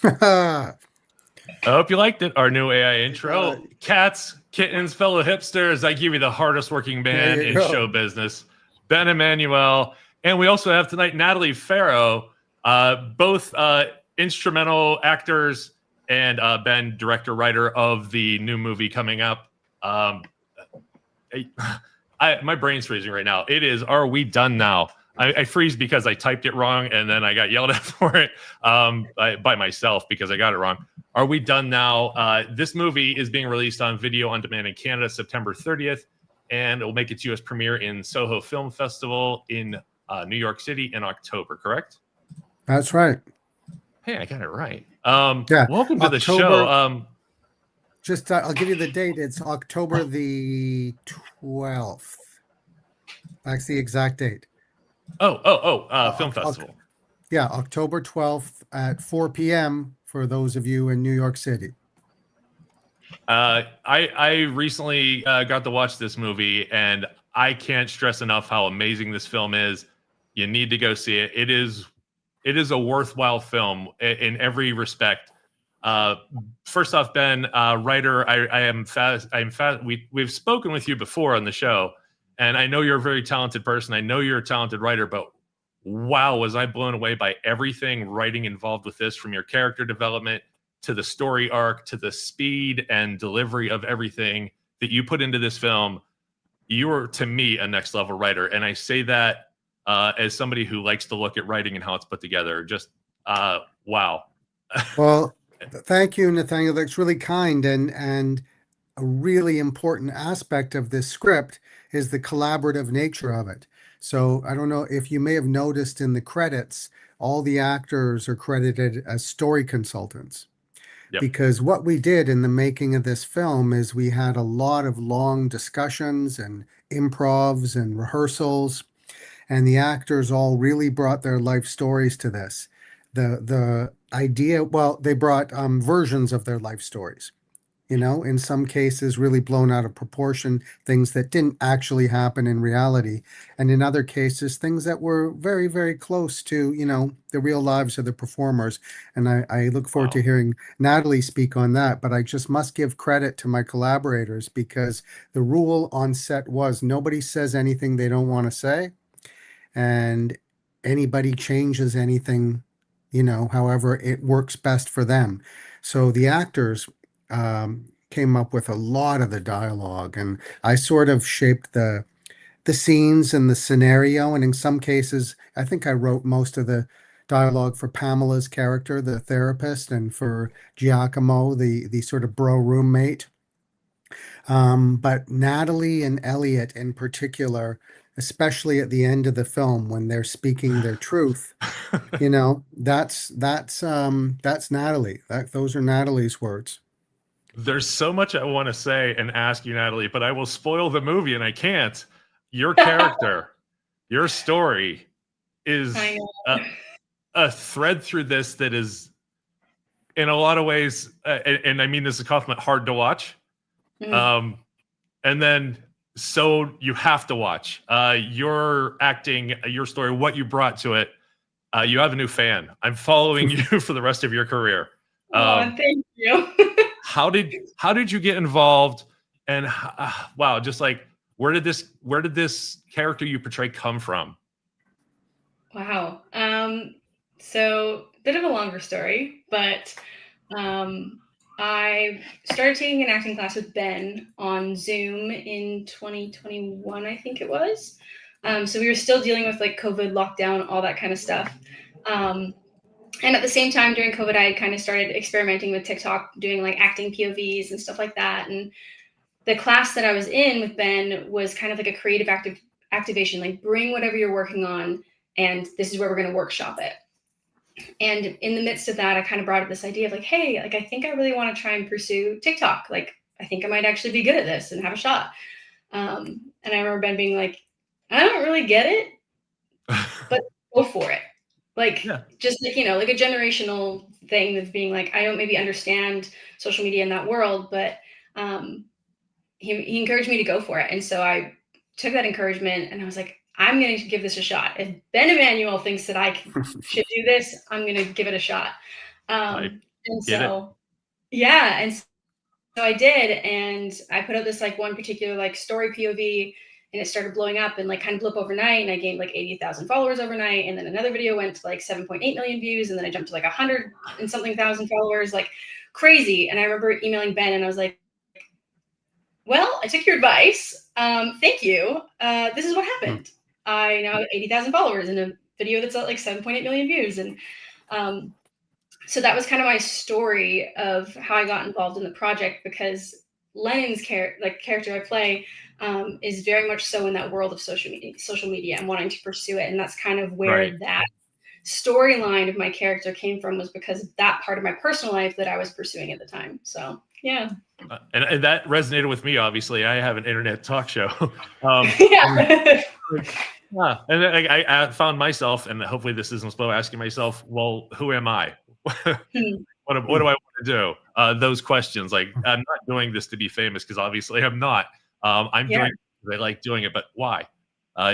I hope you liked it. Our new AI intro. Cats, kittens, fellow hipsters, I give you the hardest working man in show business, Ben Emmanuel. And we also have tonight Natalie Farrow, both instrumental actors, and Ben, director, writer of the new movie coming up. My brain's freezing right now. It is Are We Done Now? I freeze because I typed it wrong and then I got yelled at for it by myself because I got it wrong. Are We Done Now? This movie is being released on video on demand in Canada September 30th, and it will make its U.S. premiere in Soho Film Festival in New York City in October, correct? That's right. Hey, I got it right. Yeah. Welcome to the show. I'll give you the date. It's October the 12th. That's the exact date. Film Festival. Yeah, October 12th at 4 p.m. for those of you in New York City. I recently got to watch this movie, and I can't stress enough how amazing this film is. You need to go see it. It is a worthwhile film in every respect. First off, Ben, writer, we've spoken with you before on the show, and I know you're a very talented person. I know you're a talented writer, but wow, was I blown away by everything writing involved with this, from your character development to the story arc to the speed and delivery of everything that you put into this film. You are, to me, a next level writer. And I say that as somebody who likes to look at writing and how it's put together. Just wow. Well, thank you, Nathaniel. That's really kind. And a really important aspect of this script is the collaborative nature of it. So I don't know if you may have noticed in the credits, all the actors are credited as story consultants. Yep. Because what we did in the making of this film is we had a lot of long discussions and improvs and rehearsals, and the actors all really brought their life stories to this. The idea, well, they brought versions of their life stories, in some cases really blown out of proportion, things that didn't actually happen in reality. And in other cases, things that were very, very close to, the real lives of the performers. And I look forward to hearing Natalie speak on that. But I just must give credit to my collaborators, because the rule on set was nobody says anything they don't want to say. And anybody changes anything, however it works best for them. So the actors came up with a lot of the dialogue, and I sort of shaped the scenes and the scenario. And in some cases, I think I wrote most of the dialogue for Pamela's character, the therapist, and for Giacomo, the sort of bro roommate. But Natalie and Elliot in particular, especially at the end of the film when they're speaking their truth, that's Natalie. Those are Natalie's words. There's so much I want to say and ask you, Natalie, but I will spoil the movie and I can't. Your character, your story is a thread through this that is, in a lot of ways, and I mean this is a compliment, hard to watch. Mm-hmm. And then, so you have to watch your acting, your story, what you brought to it. You have a new fan. I'm following you for the rest of your career. Thank you. How did you get involved? And wow, just like where did this character you portray come from? Wow. So a bit of a longer story, but I started taking an acting class with Ben on Zoom in 2021, I think it was. So we were still dealing with like COVID lockdown, all that kind of stuff. And at the same time during COVID, I had kind of started experimenting with TikTok, doing like acting POVs and stuff like that. And the class that I was in with Ben was kind of like a creative activation, like bring whatever you're working on, and this is where we're going to workshop it. And in the midst of that, I kind of brought up this idea of like, hey, like, I think I really want to try and pursue TikTok. Like, I think I might actually be good at this and have a shot. And I remember Ben being like, I don't really get it, but go for it. Like, just like, like a generational thing of being like, I don't maybe understand social media in that world, but he encouraged me to go for it. And so I took that encouragement and I was like, I'm going to give this a shot. If Ben Emmanuel thinks that I should do this, I'm going to give it a shot. And Get it? so, yeah, and so I did, and I put out this like one particular like story POV, and it started blowing up and like kind of blew up overnight. And I gained like 80,000 followers overnight. And then another video went to like 7.8 million views, and then I jumped to like 100 and something thousand followers, like crazy. And I remember emailing Ben, and I was like, "Well, I took your advice. Thank you. This is what happened. I now have 80,000 followers in a video that's at like 7.8 million views." And so that was kind of my story of how I got involved in the project, because Lennon's character I play is very much so in that world of social media and wanting to pursue it. And that's kind of where Right. that storyline of my character came from, was because of that part of my personal life that I was pursuing at the time. So yeah. And that resonated with me. Obviously, I have an internet talk show. Yeah. Yeah, and then I found myself, and hopefully this isn't slow, asking myself, well, who am I? What do I want to do? Those questions, like, I'm not doing this to be famous, because obviously I'm not. I'm Yeah. doing it because I like doing it, but why?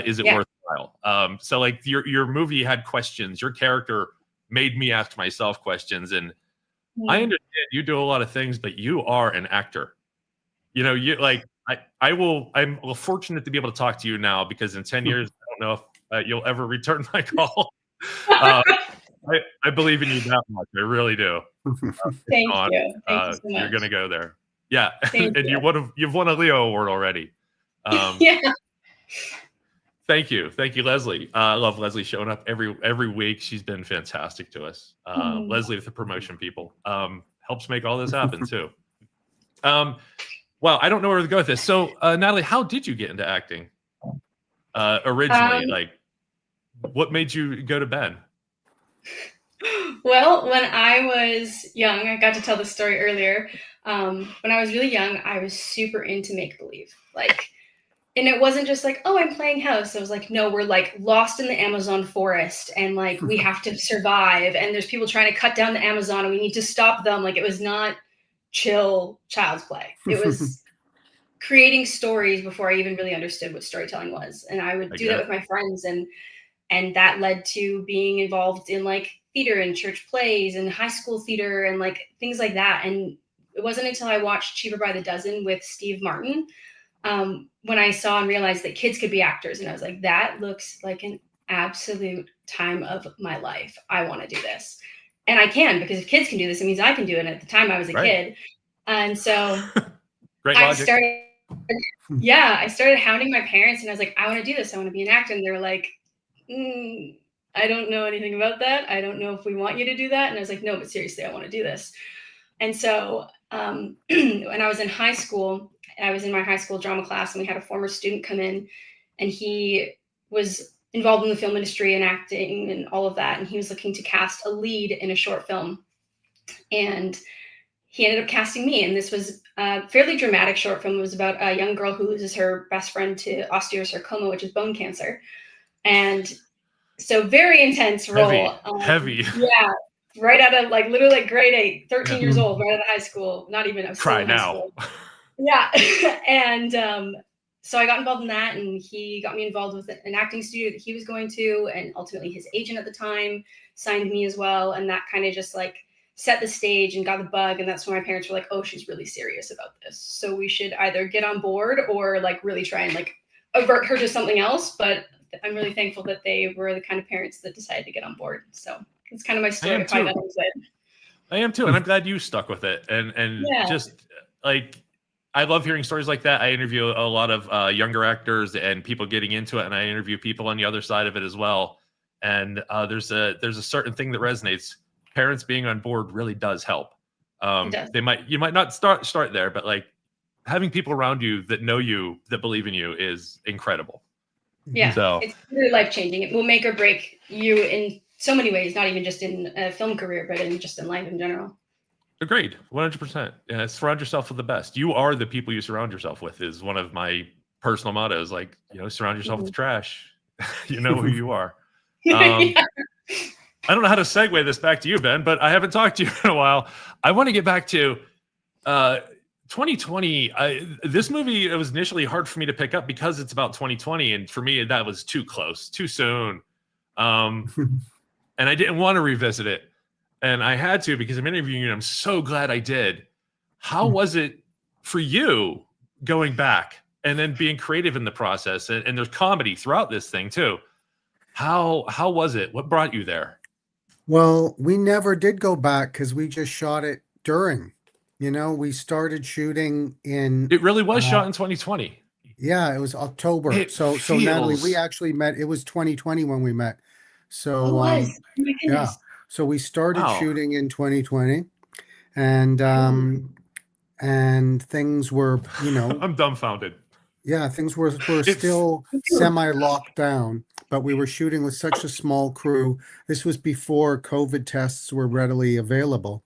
Is it Yeah. worthwhile? So like your movie had questions. Your character made me ask myself questions, and I understand you do a lot of things, but you are an actor. You know, you like I'm fortunate to be able to talk to you now, because in 10 years, I don't know if you'll ever return my call. I believe in you that much. I really do. Thank you. Thank you so much. You're gonna go there. Yeah. Thank And you. you've won a Leo award already. Yeah. Thank you. Thank you, Leslie. I love Leslie showing up every week. She's been fantastic to us. Leslie with the promotion people helps make all this happen too. Well, I don't know where to go with this. So, Natalie, how did you get into acting originally? Like, what made you go to Ben? Well, when I was young, I got to tell this story earlier. When I was really young, I was super into make-believe. Like, and it wasn't just like, oh, I'm playing house. I was like, no, we're like lost in the Amazon forest, and like we have to survive, and there's people trying to cut down the Amazon, and we need to stop them. Like, it was not chill child's play. It was creating stories before I even really understood what storytelling was. And I would do that with my friends, and that led to being involved in like theater and church plays and high school theater and like things like that. And it wasn't until I watched Cheaper by the Dozen with Steve Martin when I saw and realized that kids could be actors. And I was like, that looks like an absolute time of my life. I want to do this. And I can, because if kids can do this, it means I can do it. And at the time I was a kid. And so I started hounding my parents, and I was like, I want to do this. I want to be an actor. And they were like, I don't know anything about that. I don't know if we want you to do that. And I was like, no, but seriously, I want to do this. And so when I was in high school, I was in my high school drama class, and we had a former student come in, and he was involved in the film industry and acting and all of that. And he was looking to cast a lead in a short film. And he ended up casting me. And this was a fairly dramatic short film. It was about a young girl who loses her best friend to osteosarcoma, which is bone cancer. And so very intense role. Heavy. Yeah. Right out of like literally like grade 8, 13 years old, right out of high school. Not even, I was still in high school. Yeah. And so I got involved in that, and he got me involved with an acting studio that he was going to. And ultimately his agent at the time signed me as well. And that kind of just like set the stage and got the bug. And that's when my parents were like, oh, she's really serious about this, so we should either get on board or like really try and like avert her to something else. But I'm really thankful that they were the kind of parents that decided to get on board. So it's kind of my story of how that was it. I am too, and I'm glad you stuck with it. And just like, I love hearing stories like that. I interview a lot of younger actors and people getting into it, and I interview people on the other side of it as well. And there's a certain thing that resonates. Parents being on board really does help. You might not start there, but like having people around you that know you, that believe in you, is incredible. Yeah, so it's really life-changing. It will make or break you in so many ways, not even just in a film career, but in just in life in general. Agreed, 100%. Yeah, surround yourself with the best. You are the people you surround yourself with, is one of my personal mottos. Like, surround yourself with trash. You know who you are. I don't know how to segue this back to you, Ben, but I haven't talked to you in a while. I want to get back to 2020. This movie, it was initially hard for me to pick up because it's about 2020. And for me, that was too close, too soon. And I didn't want to revisit it. and I had to because I'm interviewing you. And I'm so glad I did. How Mm. was it for you going back and then being creative in the process? And there's comedy throughout this thing too. How was it? What brought you there? Well, we never did go back because we just shot it during. We started shooting in It really was uh shot in 2020. yeah, it was October. It So Natalie, we feels. actually met, it was 2020 when we met. Oh, it So was. Oh my yeah. goodness. So we started Wow. shooting in 2020, and things were, I'm dumbfounded. yeah, things were It's still semi-locked down, but we were shooting with such a small crew. This was before COVID tests were readily available.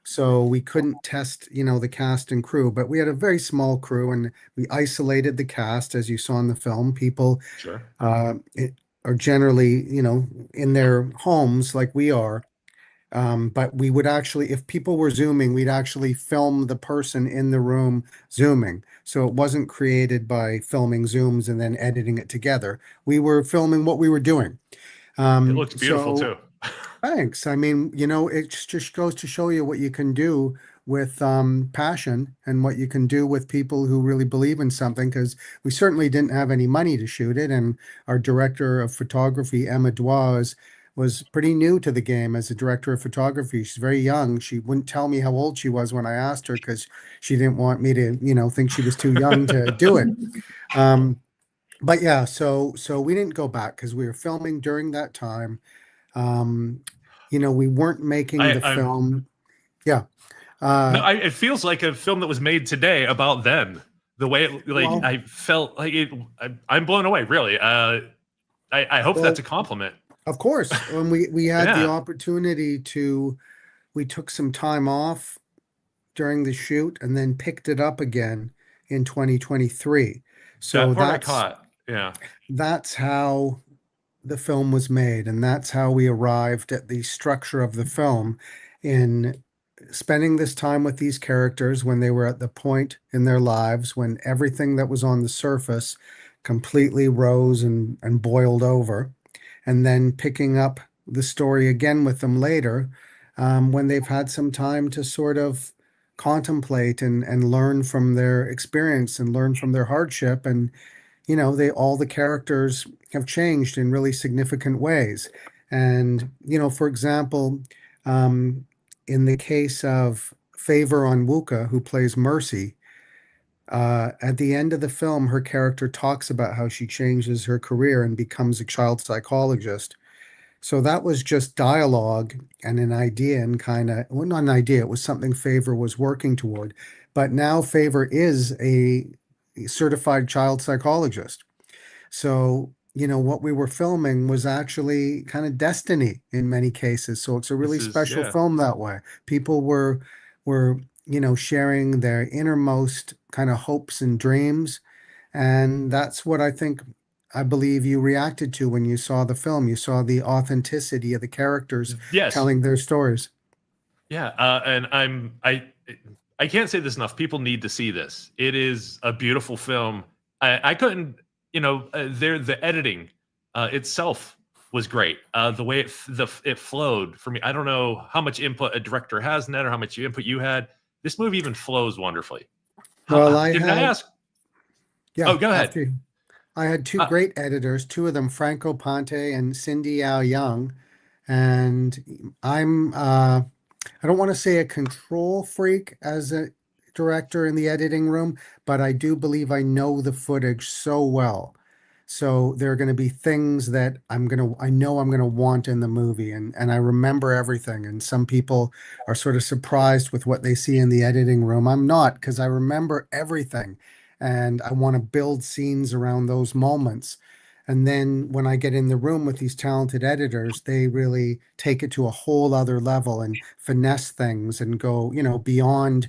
So we couldn't test, the cast and crew, but we had a very small crew, and we isolated the cast, as you saw in the film. People sure. are generally, in their homes like we are. But we would actually, if people were Zooming, we'd actually film the person in the room Zooming. So it wasn't created by filming Zooms and then editing it together. We were filming what we were doing. It looks beautiful So too. thanks. I mean, it just goes to show you what you can do with passion and what you can do with people who really believe in something, because we certainly didn't have any money to shoot it. And our director of photography, Emma Dwaz, was pretty new to the game as a director of photography. She's very young. She wouldn't tell me how old she was when I asked her because she didn't want me to, think she was too young to do it. Um, but yeah, so we didn't go back because we were filming during that time. um, we weren't making the I'm film. Yeah. no. Uh, It feels like a film that was made today about then. The way it, like well, I felt like it. I'm blown away. Really. I hope that's well, a compliment. of course, when we had the Yeah. opportunity to, we took some time off during the shoot and then picked it up again in 2023. That So part I that's caught. Yeah. that's how the film was made, and that's how we arrived at the structure of the film, in spending this time with these characters when they were at the point in their lives when everything that was on the surface completely rose and boiled over, and then picking up the story again with them later, when they've had some time to sort of contemplate and learn from their experience and learn from their hardship. And they, all the characters have changed in really significant ways. And for example, um, in the case of Favor Onwuka, who plays Mercy, at the end of the film, her character talks about how she changes her career and becomes a child psychologist. So that was just dialogue and an idea, and kind of, well, not an idea, it was something Favor was working toward. But now Favor is a certified child psychologist. So, what we were filming was actually kind of destiny in many cases. So it's a really This is special yeah. film that way. People were, sharing their innermost kind of hopes and dreams. And that's what I believe you reacted to when you saw the film. You saw the authenticity of the characters Yes. telling their stories. Yeah. And I can't say this enough. People need to see this. It is a beautiful film. I couldn't, the editing itself was great. The way it flowed for me. I don't know how much input a director has in that or how much input you had. This movie even flows wonderfully. Well, Did I ask? yeah, Oh, go ahead. I had two Uh, great editors, two of them, Franco Ponte and Cindy Yao Young. And I don't want to say a control freak as a director in the editing room, but I do believe I know the footage so well. So there are going to be things that I know I'm going to want in the movie, and I remember everything. And some people are sort of surprised with what they see in the editing room. I'm not, because I remember everything, and I want to build scenes around those moments. And then when I get in the room with these talented editors, they really take it to a whole other level and finesse things and go, beyond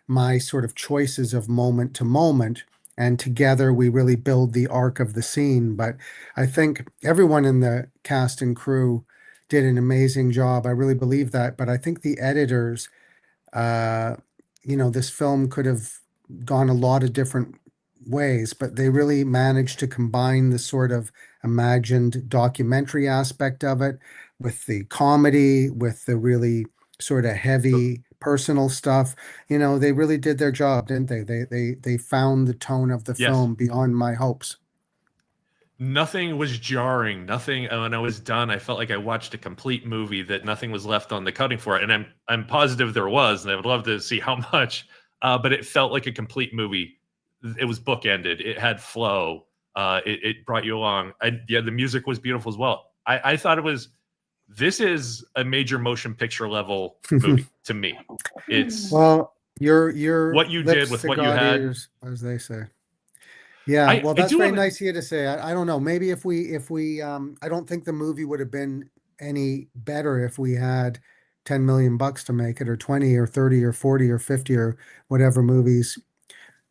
my sort of choices of moment to moment. And together we really build the arc of the scene. But I think everyone in the cast and crew did an amazing job. I really believe that. But I think the editors, uh, this film could have gone a lot of different ways, but they really managed to combine the sort of imagined documentary aspect of it with the comedy, with the really sort of heavy personal stuff. They really did their job, didn't they? They found the tone of the Yes. film beyond my hopes. Nothing was jarring. Nothing. When I was done, I felt like I watched a complete movie. That nothing was left on the cutting for it, and I'm positive there was, and I would love to see how much. But it felt like a complete movie. It was bookended. It had flow. It brought you along. Yeah, the music was beautiful as well. I thought it was. This is a major motion picture level movie to me. It's Well, your what you did lips with to what you God had. ears, as they say. Yeah, well, I that's do very want to. nice of you to say. I don't know. Maybe if we I don't think the movie would have been any better if we had 10 million bucks to make it, or 20 or 30 or 40 or 50 or whatever movies.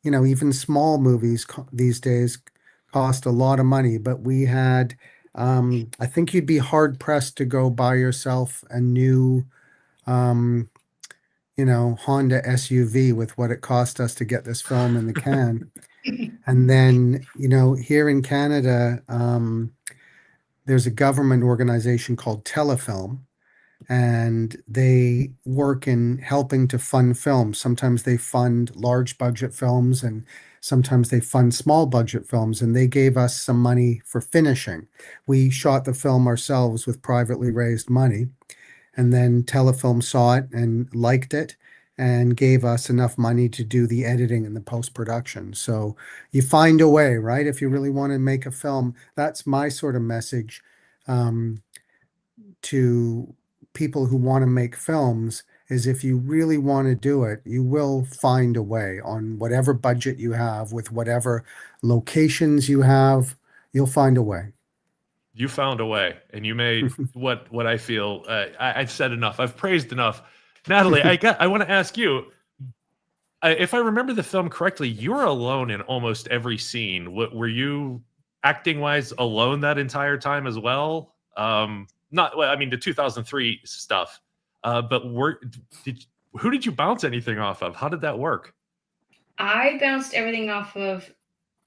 Even small movies these days cost a lot of money, but we had I think you'd be hard pressed to go buy yourself a new um Honda SUV with what it cost us to get this film in the can. And then, here in Canada, there's a government organization called Telefilm, and they work in helping to fund films. Sometimes they fund large budget films, and sometimes they fund small budget films. And they gave us some money for finishing. We shot the film ourselves with privately raised money. And then Telefilm saw it and liked it and gave us enough money to do the editing and the post-production. So you find a way, right? If you really want to make a film, that's my sort of message um, to people who want to make films is if you really want to do it, you will find a way on whatever budget you have, with whatever locations you have, you'll find a way. You found a way, and you made what I feel. I've said enough. I've praised enough. Natalie, I want to ask you. If I remember the film correctly, you were alone in almost every scene. Were you acting wise alone that entire time as well? Not. Well, I mean, the 2003 stuff. But did who did you bounce anything off of? How did that work? I bounced everything off of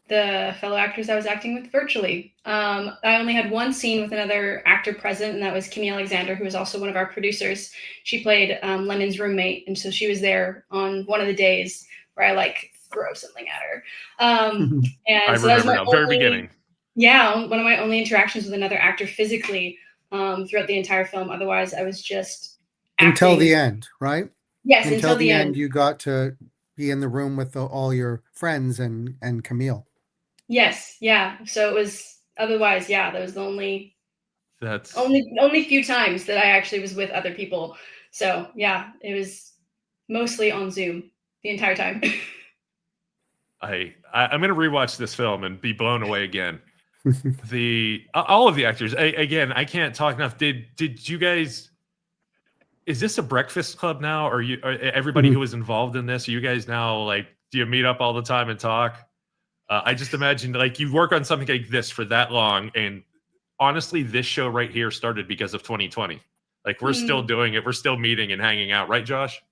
the fellow actors I was acting with virtually. I only had one scene with another actor present, and that was Kimmy Alexander, who was also one of our producers. She played London's roommate, and so she was there on one of the days where I throw something at her. I And so that was remember my now, very only, beginning. yeah, one of my only interactions with another actor physically throughout the entire film. Otherwise, I was just Until acting. the end, right? Yes, Until until the the end, end. you got to be in the room with all your friends and Camille. Yes, yeah. So it was otherwise, yeah, that was the That's only few times that I actually was with other people. So yeah, it was mostly on Zoom the entire time. I'm going to rewatch this film and be blown away again. All of the actors. Again, I can't talk enough. Did you guys? Is this a breakfast club now? Or everybody who was involved in this? Are you guys now like? Do you meet up all the time and talk? I just imagined like you work on something like this for that long, and honestly, this show right here started because of 2020. Like we're still doing it. We're still meeting and hanging out, right, Josh?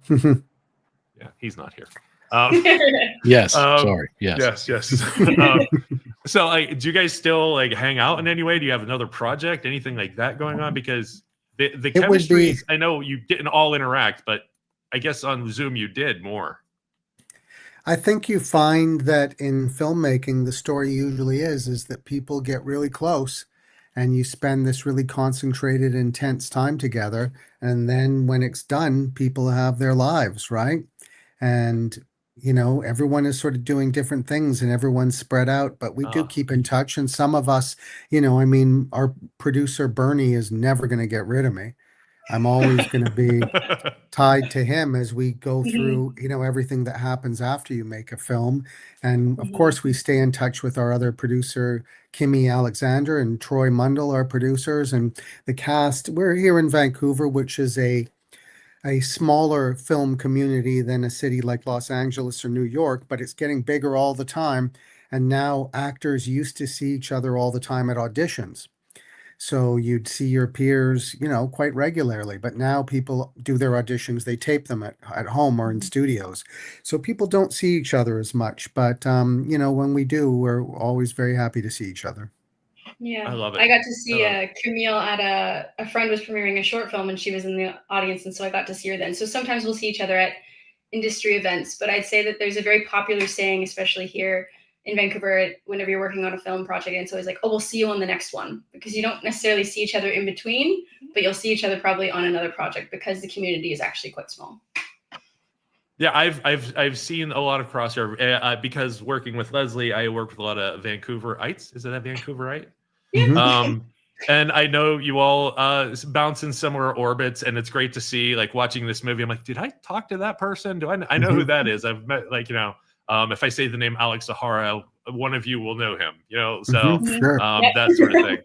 Yeah, he's not here. Yes, sorry. Yes. Yes. So, like, do you guys still like hang out in any way? Do you have another project, anything like that going on? Because the It would chemistry, be- I know you didn't all interact, but I guess on Zoom you did more. I think you find that in filmmaking, the story usually is that people get really close and you spend this really concentrated, intense time together. And then when it's done, people have their lives, right? And, everyone is sort of doing different things and everyone's spread out, but we do keep in touch. And some of us, our producer, Bernie, is never going to get rid of me. I'm always going to be tied to him as we go through, everything that happens after you make a film. And of course, we stay in touch with our other producer, Kimmy Alexander, and Troy Mundell, our producers, and the cast. We're here in Vancouver, which is a smaller film community than a city like Los Angeles or New York, but it's getting bigger all the time. And now actors used to see each other all the time at auditions. So you'd see your peers, quite regularly. But now people do their auditions, they tape them at home or in studios. So people don't see each other as much. But, when we do, we're always very happy to see each other. Yeah, I love it. I got to see Camille at a friend was premiering a short film, and she was in the audience, and so I got to see her then. So sometimes we'll see each other at industry events, but I'd say that there's a very popular saying, especially here in Vancouver, whenever you're working on a film project, and it's always like, oh, we'll see you on the next one, because you don't necessarily see each other in between, but you'll see each other probably on another project because the community is actually quite small. Yeah, I've seen a lot of crossover because working with Leslie, I work with a lot of Vancouverites. Is it a Vancouverite? Yeah. And I know you all bounce in similar orbits, and it's great to see. Like watching this movie, I'm like, did I talk to that person? Do I know who that is? I've met, like, if I say the name Alex Zahara, one of you will know him. So Sure. that sort of thing.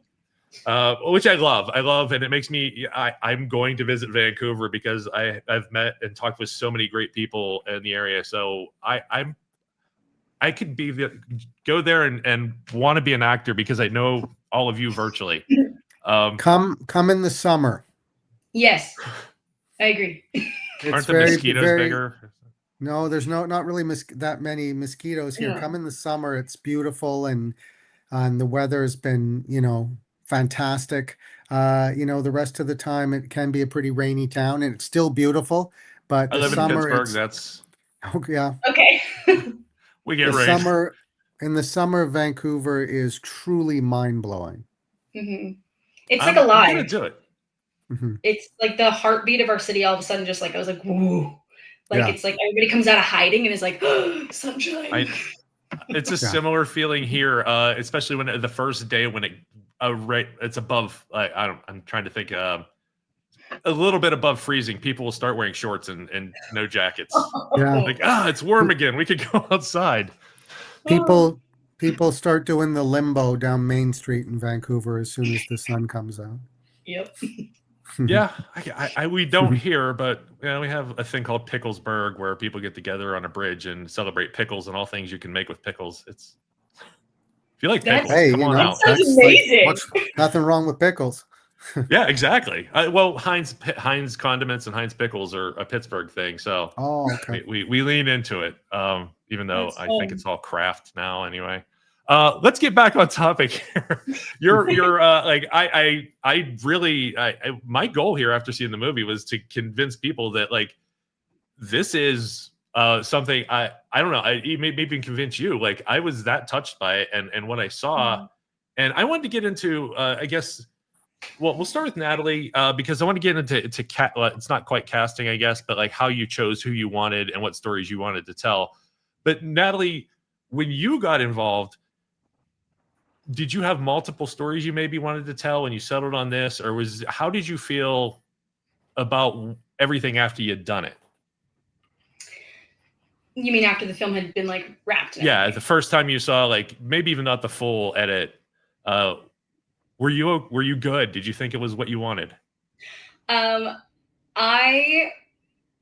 Which I love, and it makes me. I'm going to visit Vancouver because I've met and talked with so many great people in the area. So I could go there and want to be an actor because I know all of you virtually. Come in the summer. Yes, I agree. Aren't the mosquitoes bigger? No, there's not really that many mosquitoes here. Yeah. Come in the summer; it's beautiful, and the weather has been, fantastic. The rest of the time it can be a pretty rainy town, and it's still beautiful. But I the live in summer, Pittsburgh. That's yeah. Okay. We get The rain. summer in the summer, Vancouver is truly mind blowing. Mm-hmm. It's like alive. I'm gonna do it. Mm-hmm. It's like the heartbeat of our city. All of a sudden, just like I was like, whoa. Like Yeah. it's like everybody comes out of hiding and is like, oh, sunshine. It's a similar feeling here, especially when the first day when it's above. I'm trying to think. A little bit above freezing, people will start wearing shorts and no jackets. Yeah. Like, it's warm again. We could go outside. People start doing the limbo down Main Street in Vancouver as soon as the sun comes out. Yep. Yeah, we don't hear, but we have a thing called Picklesburg where people get together on a bridge and celebrate pickles and all things you can make with pickles. If you like pickles, come on out. That sounds amazing. Nothing wrong with pickles. Yeah, exactly. Well, Heinz condiments and Heinz pickles are a Pittsburgh thing, so okay. we lean into it, even though I think it's all craft now anyway. Let's get back on topic here. You're like I really my goal here after seeing the movie was to convince people that like this is something I don't know, maybe even convince you. Like I was that touched by it and what I saw, and I wanted to get into I guess. Well, we'll start with Natalie because I want to get into it's not quite casting, I guess, but like how you chose who you wanted and what stories you wanted to tell. But Natalie, when you got involved, did you have multiple stories you maybe wanted to tell when you settled on this, or how did you feel about everything after you'd done it? You mean after the film had been like wrapped? Yeah, the first time you saw, like maybe even not the full edit. Were you good? Did you think it was what you wanted? I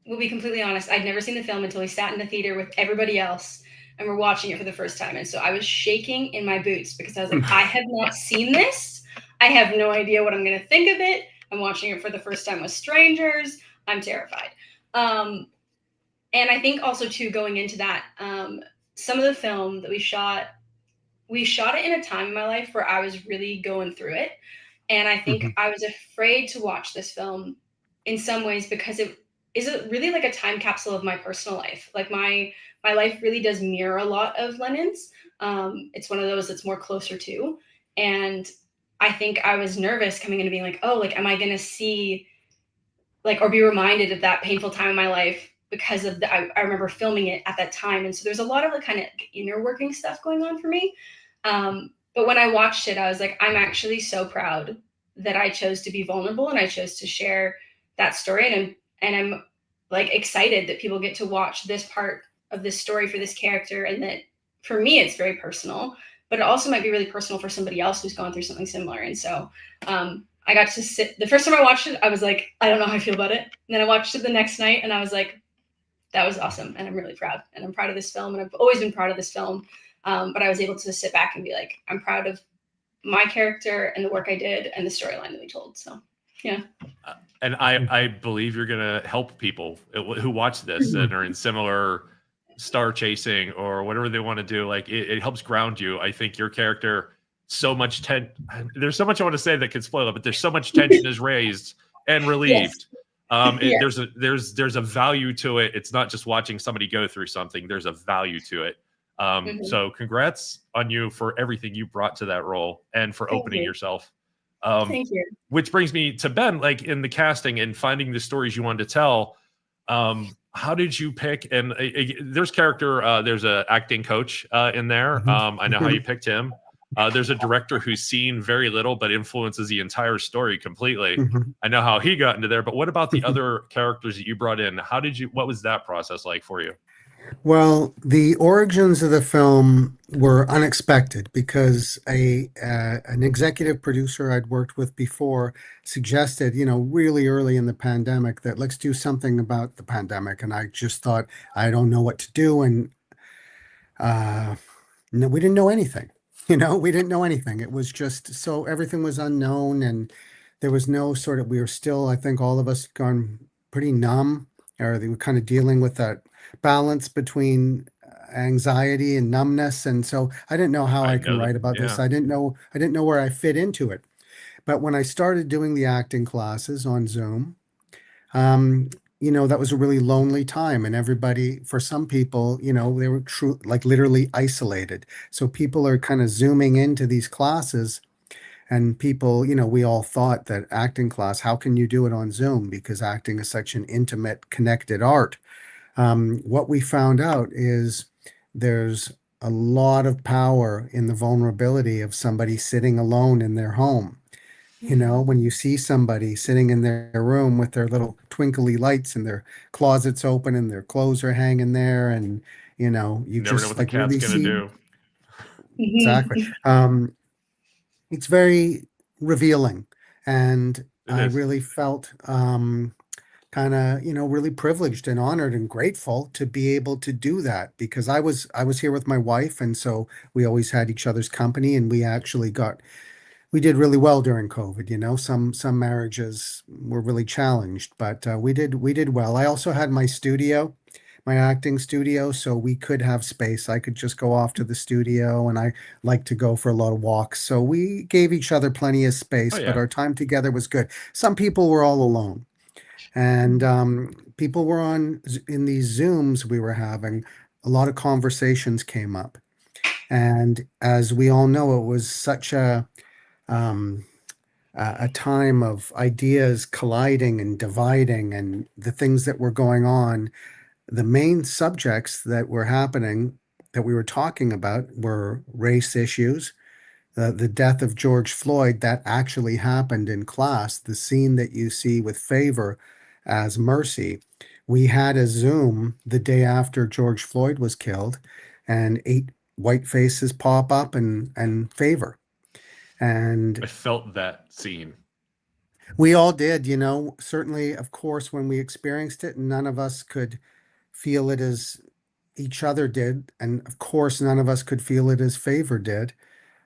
will be completely honest. I'd never seen the film until we sat in the theater with everybody else and we're watching it for the first time. And so I was shaking in my boots because I was like, I have not seen this. I have no idea what I'm going to think of it. I'm watching it for the first time with strangers. I'm terrified. And I think also too, going into that, some of the film that we shot it in a time in my life where I was really going through it. And I think I was afraid to watch this film in some ways because it is really like a time capsule of my personal life. Like my life really does mirror a lot of Lennon's. It's one of those that's more closer to. And I think I was nervous coming into being like, oh, like, am I going to see like, or be reminded of that painful time in my life because of I remember filming it at that time. And so there's a lot of like kind of inner working stuff going on for me. But when I watched it, I was like, I'm actually so proud that I chose to be vulnerable and I chose to share that story. And I'm like excited that people get to watch this part of this story for this character. And that for me, it's very personal, but it also might be really personal for somebody else who's gone through something similar. And so I got to sit, the first time I watched it, I was like, I don't know how I feel about it. And then I watched it the next night and I was like, that was awesome. And I'm really proud. And I'm proud of this film. And I've always been proud of this film. But I was able to sit back and be like, I'm proud of my character and the work I did and the storyline that we told. So, yeah. And I believe you're going to help people who watch this and are in similar star chasing or whatever they want to do. Like it helps ground you. I think your character, there's so much I want to say that could spoil it, but there's so much tension is raised and relieved. Yes. There's a value to it. It's not just watching somebody go through something. There's a value to it. So congrats on you for everything you brought to that role and for opening yourself. Thank you. Which brings me to Ben, like in the casting and finding the stories you wanted to tell. How did you pick? And there's an acting coach in there. I know how you picked him. There's a director who's seen very little but influences the entire story completely. I know how he got into there, but what about the other characters that you brought in? What was that process like for you? Well, the origins of the film were unexpected because an executive producer I'd worked with before suggested, really early in the pandemic that let's do something about the pandemic. And I just thought, I don't know what to do. And no, we didn't know anything. We didn't know anything. It was just so everything was unknown and there was no we were still, I think all of us gone pretty numb, or they were kind of dealing with that balance between anxiety and numbness. And so I didn't know how I can write about this. I didn't know where I fit into it. But when I started doing the acting classes on Zoom, that was a really lonely time. And everybody, for some people, they were literally isolated. So people are kind of zooming into these classes. And people, we all thought that acting class, how can you do it on Zoom? Because acting is such an intimate, connected art. What we found out is there's a lot of power in the vulnerability of somebody sitting alone in their home. When you see somebody sitting in their room with their little twinkly lights and their closets open and their clothes are hanging there, and you never just know what the cat's gonna do. Exactly. It's very revealing, and I really felt kind of really privileged and honored and grateful to be able to do that, because I was here with my wife, and so we always had each other's company, and we did really well during COVID. Some marriages were really challenged, but we did well. I also had my studio, my acting studio, so we could have space. I could just go off to the studio, and I like to go for a lot of walks. So we gave each other plenty of space, but our time together was good. Some people were all alone, and people were in these Zooms we were having. A lot of conversations came up, and as we all know, it was such a time of ideas colliding and dividing, and the things that were going on. The main subjects that were happening, that we were talking about, were race issues. The death of George Floyd, that actually happened in class. The scene that you see with Favor as Mercy, we had a Zoom the day after George Floyd was killed, and 8 white faces pop up and Favor. And I felt that scene. We all did, certainly, of course, when we experienced it, none of us could feel it as each other did. And of course, none of us could feel it as Favor did.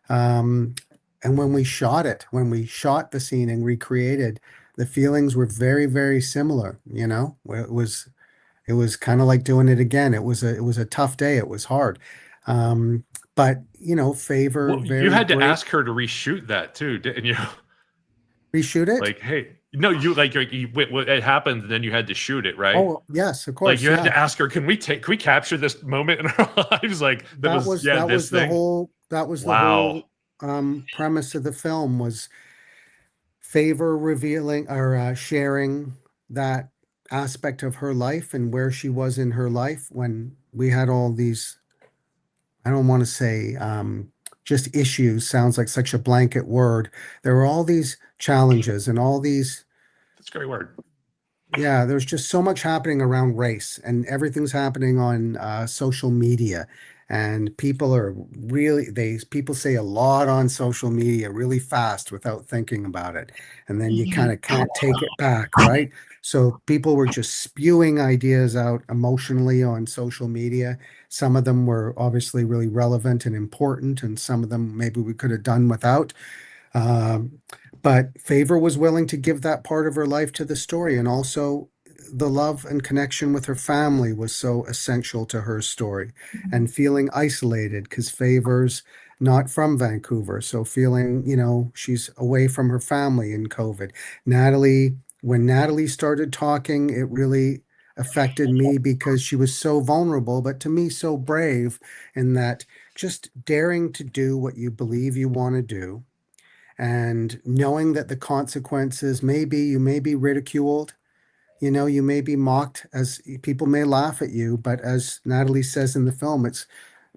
And when we shot the scene and recreated, the feelings were very, very similar. It was kind of like doing it again. It was a tough day. It was hard. But Favor, well, you had to ask her to reshoot that too, didn't you? Reshoot it? Like, hey, no, it happened, and then you had to shoot it, right? Oh, yes, of course. Like you had to ask her, can we capture this moment in our lives? Like that was the whole premise of the film, was Favor revealing or sharing that aspect of her life and where she was in her life when we had all these, I don't want to say just issues, sounds like such a blanket word. There were all these challenges and all these. That's a great word. Yeah, there's just so much happening around race, and everything's happening on social media. And people say a lot on social media really fast without thinking about it. And then you kind of can't take it back, right? So people were just spewing ideas out emotionally on social media. Some of them were obviously really relevant and important, and some of them maybe we could have done without. Um, but Favor was willing to give that part of her life to the story, and also the love and connection with her family was so essential to her story. And feeling isolated because Favor's not from Vancouver, so feeling, she's away from her family in COVID. When Natalie started talking, it really affected me because she was so vulnerable, but to me so brave in that just daring to do what you believe you want to do and knowing that the consequences you may be ridiculed, you may be mocked, as people may laugh at you, but as Natalie says in the film, it's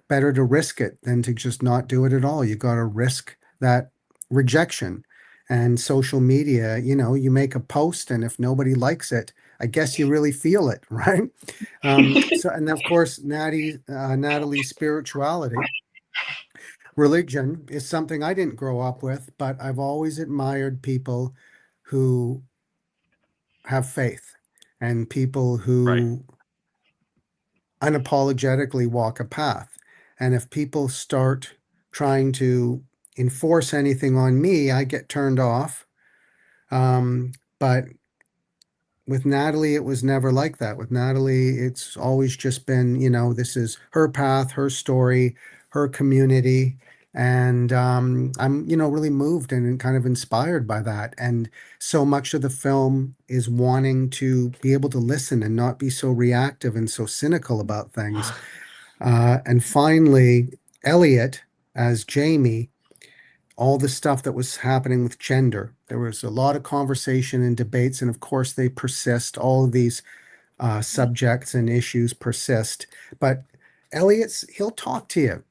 better to risk it than to just not do it at all. You got to risk that rejection. And social media, you make a post, and if nobody likes it, I guess you really feel it, right? And of course, Natalie's spirituality. Religion is something I didn't grow up with, but I've always admired people who have faith and people Right. who unapologetically walk a path. And if people start trying to enforce anything on me, I get turned off. But with Natalie, it was never like that. With Natalie, it's always just been, this is her path, her story, her community. And I'm, really moved and kind of inspired by that. And so much of the film is wanting to be able to listen and not be so reactive and so cynical about things. And finally, Elliot as Jamie, all the stuff that was happening with gender. There was a lot of conversation and debates, and of course, they persist. All of these subjects and issues persist. But he'll talk to you.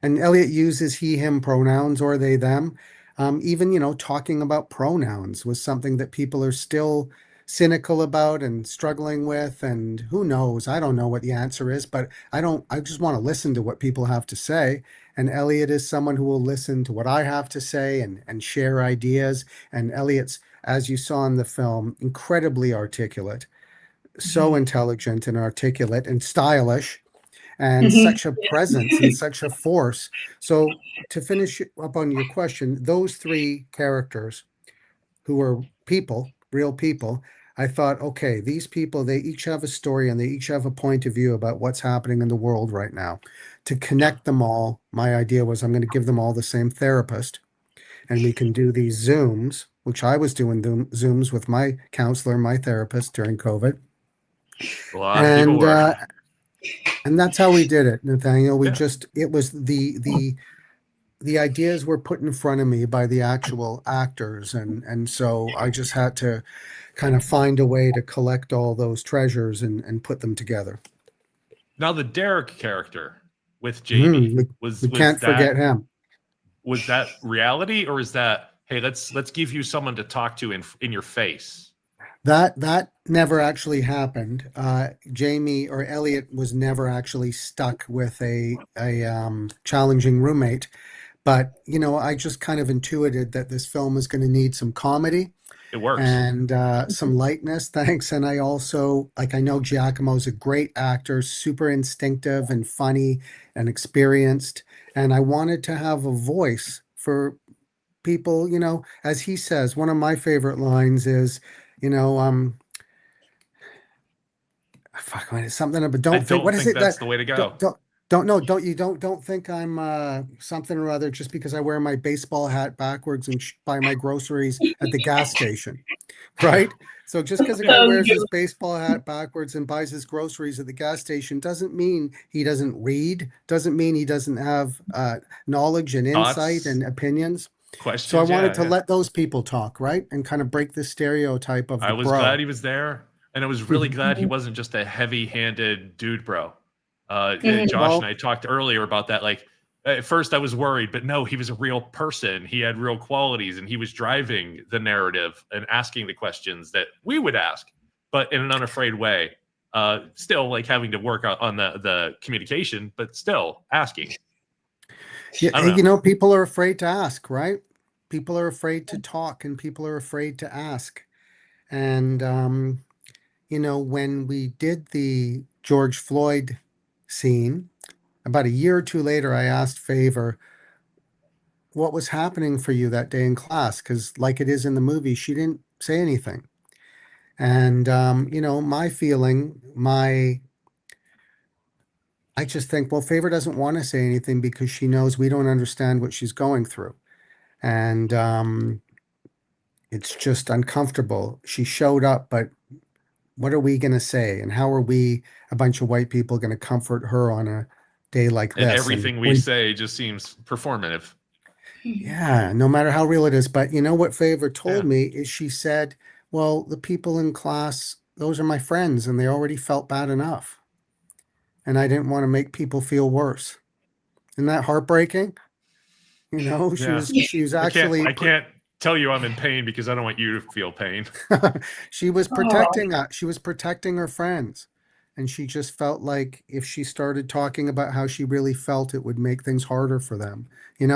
And Elliot uses he, him pronouns or they, them. Even, talking about pronouns was something that people are still cynical about and struggling with. And who knows? I don't know what the answer is, but I just want to listen to what people have to say. And Elliot is someone who will listen to what I have to say and share ideas. And Elliot's, as you saw in the film, incredibly articulate, so intelligent and articulate and stylish and such a presence and such a force. So to finish up on your question, those three characters who are people, real people, I thought, okay, these people, they each have a story and they each have a point of view about what's happening in the world right now. To connect them all, my idea was I'm going to give them all the same therapist, and we can do these Zooms, which I was doing Zooms with my counselor, my therapist during COVID. A lot of people were. And that's how we did it, Nathaniel. It was the ideas were put in front of me by the actual actors. And so I just had to kind of find a way to collect all those treasures and put them together. Now the Derek character with Jamie we can't forget him. Was that reality, or is that, hey, let's give you someone to talk to in your face? That never actually happened. Jamie or Elliot was never actually stuck with a challenging roommate. But, I just kind of intuited that this film is going to need some comedy. It works. And some lightness, thanks. And I also, I know Giacomo's a great actor, super instinctive and funny and experienced. And I wanted to have a voice for people, as he says, one of my favorite lines is, it's something about don't think that's the way to go. Don't think I'm something or other just because I wear my baseball hat backwards and buy my groceries at the gas station, right? So just because a guy wears his baseball hat backwards and buys his groceries at the gas station doesn't mean he doesn't read, doesn't mean he doesn't have knowledge and insight and opinions. Questions. So I wanted to let those people talk, right? And kind of break the stereotype of the I was bro. glad he was there. And I was really glad he wasn't just a heavy-handed dude bro. Josh and I talked earlier about that. Like, at first I was worried, but no, he was a real person. He had real qualities, and he was driving the narrative and asking the questions that we would ask, but in an unafraid way. Still, like, having to work on the communication, but still asking. Yeah, people are afraid to ask, right? People are afraid to talk, and people are afraid to ask. And when we did the George Floyd scene, about a year or two later, I asked Favor what was happening for you that day in class, because like it is in the movie, she didn't say anything. And my feeling, I just think, well, Favor doesn't want to say anything because she knows we don't understand what she's going through. And it's just uncomfortable. She showed up, but what are we going to say? And how are we, a bunch of white people, going to comfort her on a day like And this? everything we say just seems performative. Yeah, no matter how real it is. But you know what Favor told me is she said, well, the people in class, those are my friends, and they already felt bad enough. And I didn't want to make people feel worse. Isn't that heartbreaking? She was actually I can't tell you I'm in pain because I don't want you to feel pain. she was protecting us. She was protecting her friends. And she just felt like if she started talking about how she really felt, it would make things harder for them.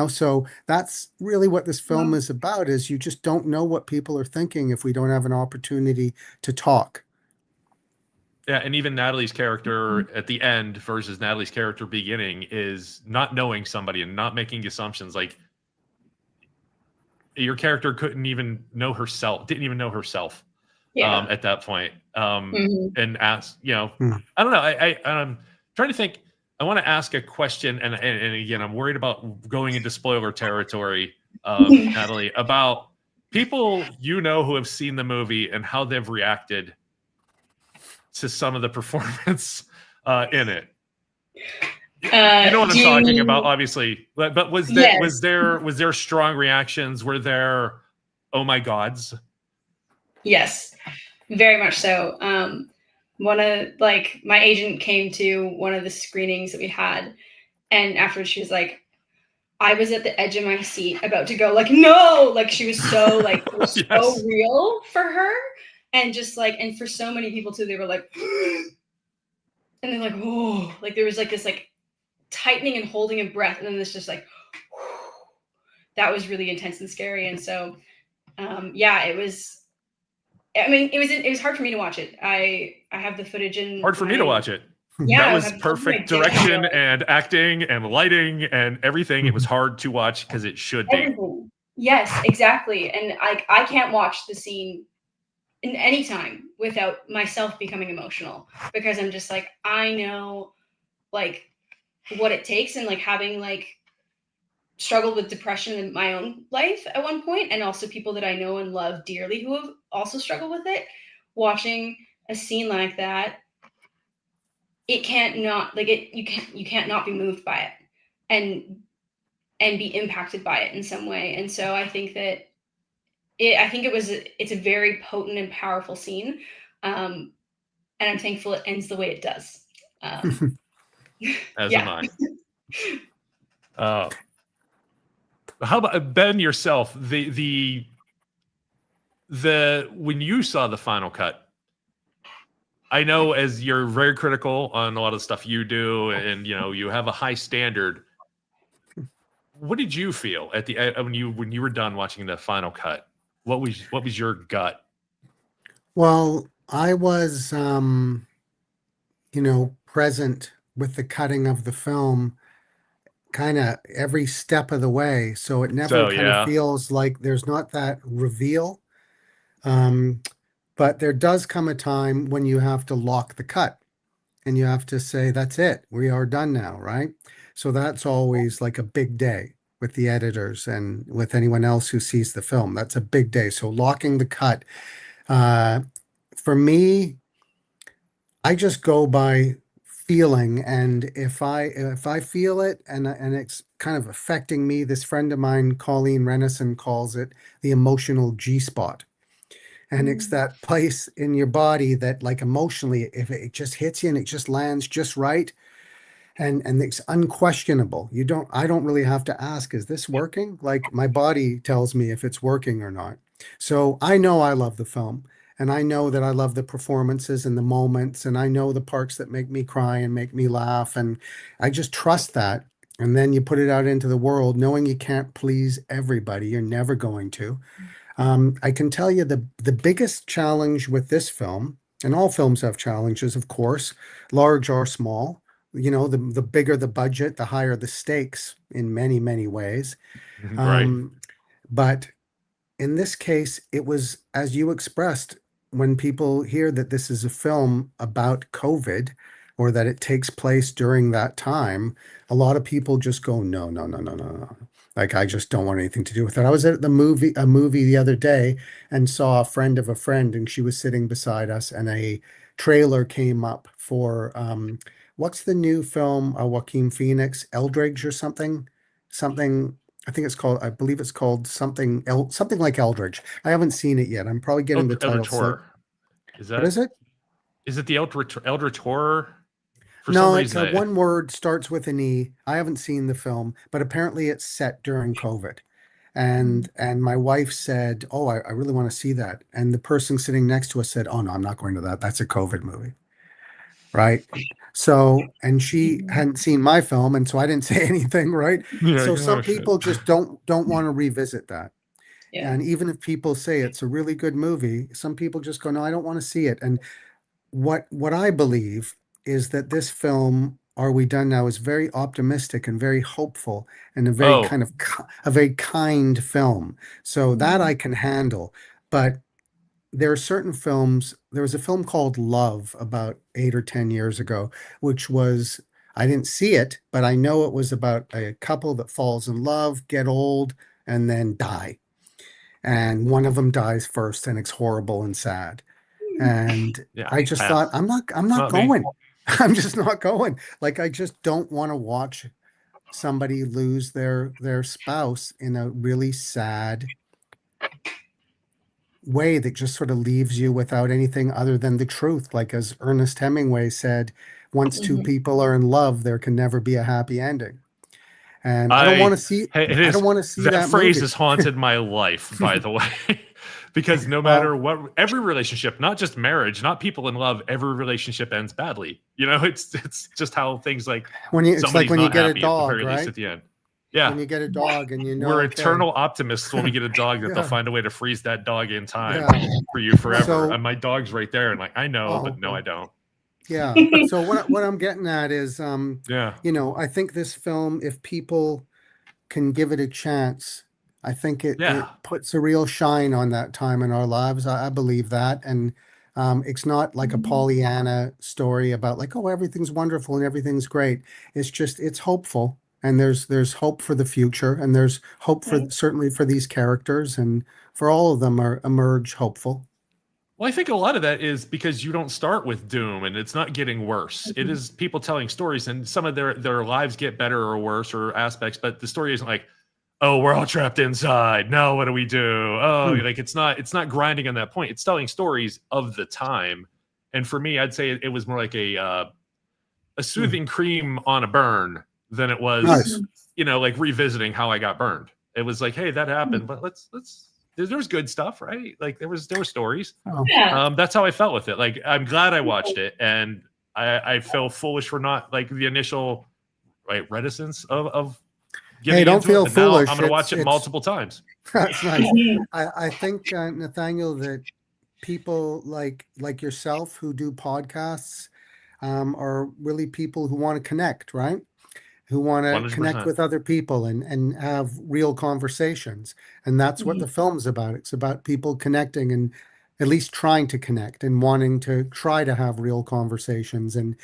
So that's really what this film is about, is you just don't know what people are thinking if we don't have an opportunity to talk. Yeah, and even Natalie's character at the end versus Natalie's character beginning is not knowing somebody and not making assumptions. Like, your character didn't even know herself at that point. And asked, I don't know. I'm trying to think. I want to ask a question, and again, I'm worried about going into spoiler territory, Natalie, about people who have seen the movie and how they've reacted to some of the performance in it. You know what I'm talking about, obviously. But was there strong reactions? Were there oh my gods? Yes, very much so. One of my agent came to one of the screenings that we had, and afterwards she was like, I was at the edge of my seat about to go, no, she was so it was Yes. so real for her. And just and for so many people too, they were like, and they're like, oh, there was this tightening and holding of breath, and then this just that was really intense and scary. And so, it was. I mean, it was hard for me to watch it. I have the footage and hard for me to watch it. Yeah, that was perfect direction and acting and lighting and everything. It was hard to watch because it should be. Everything. Yes, exactly. And I can't watch the scene in any time without myself becoming emotional, because I'm just I know what it takes, and having struggled with depression in my own life at one point, and also people that I know and love dearly who have also struggled with it. Watching a scene like that, it can't not you can't not be moved by it and be impacted by it in some way. And so I think that it's a very potent and powerful scene. And I'm thankful it ends the way it does. As am I. How about Ben yourself? The when you saw the final cut, I know as you're very critical on a lot of the stuff you do, and you have a high standard. What did you feel at the when you were done watching the final cut? What was your gut? Well, I was present with the cutting of the film kind of every step of the way, so it never of feels like there's not that reveal. But there does come a time when you have to lock the cut and you have to say, that's it, we are done now, right? So that's always a big day with the editors and with anyone else who sees the film. That's a big day. So locking the cut, for me, I just go by feeling, and if I feel it and it's kind of affecting me, this friend of mine, Colleen Renison, calls it the emotional G-spot. And it's that place in your body that emotionally, if it just hits you and it just lands just right, and it's unquestionable. I don't really have to ask, is this working? My body tells me if it's working or not. So I know I love the film, and I know that I love the performances and the moments, and I know the parts that make me cry and make me laugh, and I just trust that. And then you put it out into the world knowing you can't please everybody. You're never going to. I can tell you the biggest challenge with this film And all films have challenges, of course, large or small. You know, the bigger the budget, the higher the stakes in many, many ways. Right. But in this case, it was, as you expressed, when people hear that this is a film about COVID or that it takes place during that time, a lot of people just go, no, no, no, no, no, no. Like, I just don't want anything to do with it. I was at a movie the other day and saw a friend of a friend, and she was sitting beside us, and a trailer came up for what's the new film, Joaquin Phoenix, Eldridge or something? Something I think it's called, I believe it's called something something like Eldridge. I haven't seen it yet. I'm probably getting the title. Eldritch Horror. What is it? Is it the Eldritch Horror? For no, some it's reason, one word, starts with an E. I haven't seen the film, but apparently it's set during COVID. And my wife said, "Oh, I really want to see that." And the person sitting next to us said, "Oh no, I'm not going to that. That's a COVID movie." Right. So, and she hadn't seen my film, and so I didn't say anything, right? Yeah, So oh, some shit. people just don't want to revisit that. Yeah. And even if people say it's a really good movie, some people just go, no, I don't want to see it. And what I believe is that this film, Are We Done Now, is very optimistic and very hopeful and a very Oh. kind of a very kind film. So that I can handle. But there are certain films. There was a film called Love about 8 or 10 years ago, which was, I didn't see it, but I know it was about a couple that falls in love, get old, and then die. And one of them dies first, and it's horrible and sad. And Yeah, I just thought, I'm not not me. going. I'm just not going. Like, I just don't want to watch somebody lose their spouse in a really sad way that just sort of leaves you without anything other than the truth. Like, as Ernest Hemingway said, once two people are in love, there can never be a happy ending. And I don't want to see. I don't want to see that phrase movie. has haunted my life, by the way, because no matter what, every relationship, not just marriage, not people in love, every relationship ends badly. You know, it's just how things like it's like when you get a happy, dog, at the very right? least at the end. Yeah, when you get a dog and you know, we're okay. eternal optimists when we get a dog that Yeah. they'll find a way to freeze that dog in time Yeah. for you forever. So- and my dog's right there, and like, I know, but no, I don't. Yeah. So what I'm getting at is, Yeah. you know, I think this film, if people can give it a chance, I think it puts a real shine on that time in our lives. I believe that. And it's not like a Pollyanna story about like, oh, everything's wonderful and everything's great. It's just, it's hopeful. And there's hope for the future, and there's hope for certainly for these characters, and for all of them are emerge hopeful. Well, I think a lot of that is because you don't start with doom and it's not getting worse. It is people telling stories, and some of their lives get better or worse or aspects, but the story isn't like, oh, we're all trapped inside. Now what do we do? Oh, like it's not grinding on that point. It's telling stories of the time. And for me, I'd say it was more like a soothing cream on a burn than it was, you know, like revisiting how I got burned. It was like, hey, that happened, but let's there's good stuff, right? Like there were stories. That's how I felt with it. Like, I'm glad I watched it, and I feel foolish for not like the initial reticence of getting don't into feel it. But now foolish. I'm going to watch it multiple times. That's nice. I think, Nathaniel, that people like yourself who do podcasts are really people who want to connect, right? Who want to connect 100%. with other people and have real conversations. And that's what the film's about. It's about people connecting, and at least trying to connect and wanting to try to have real conversations. And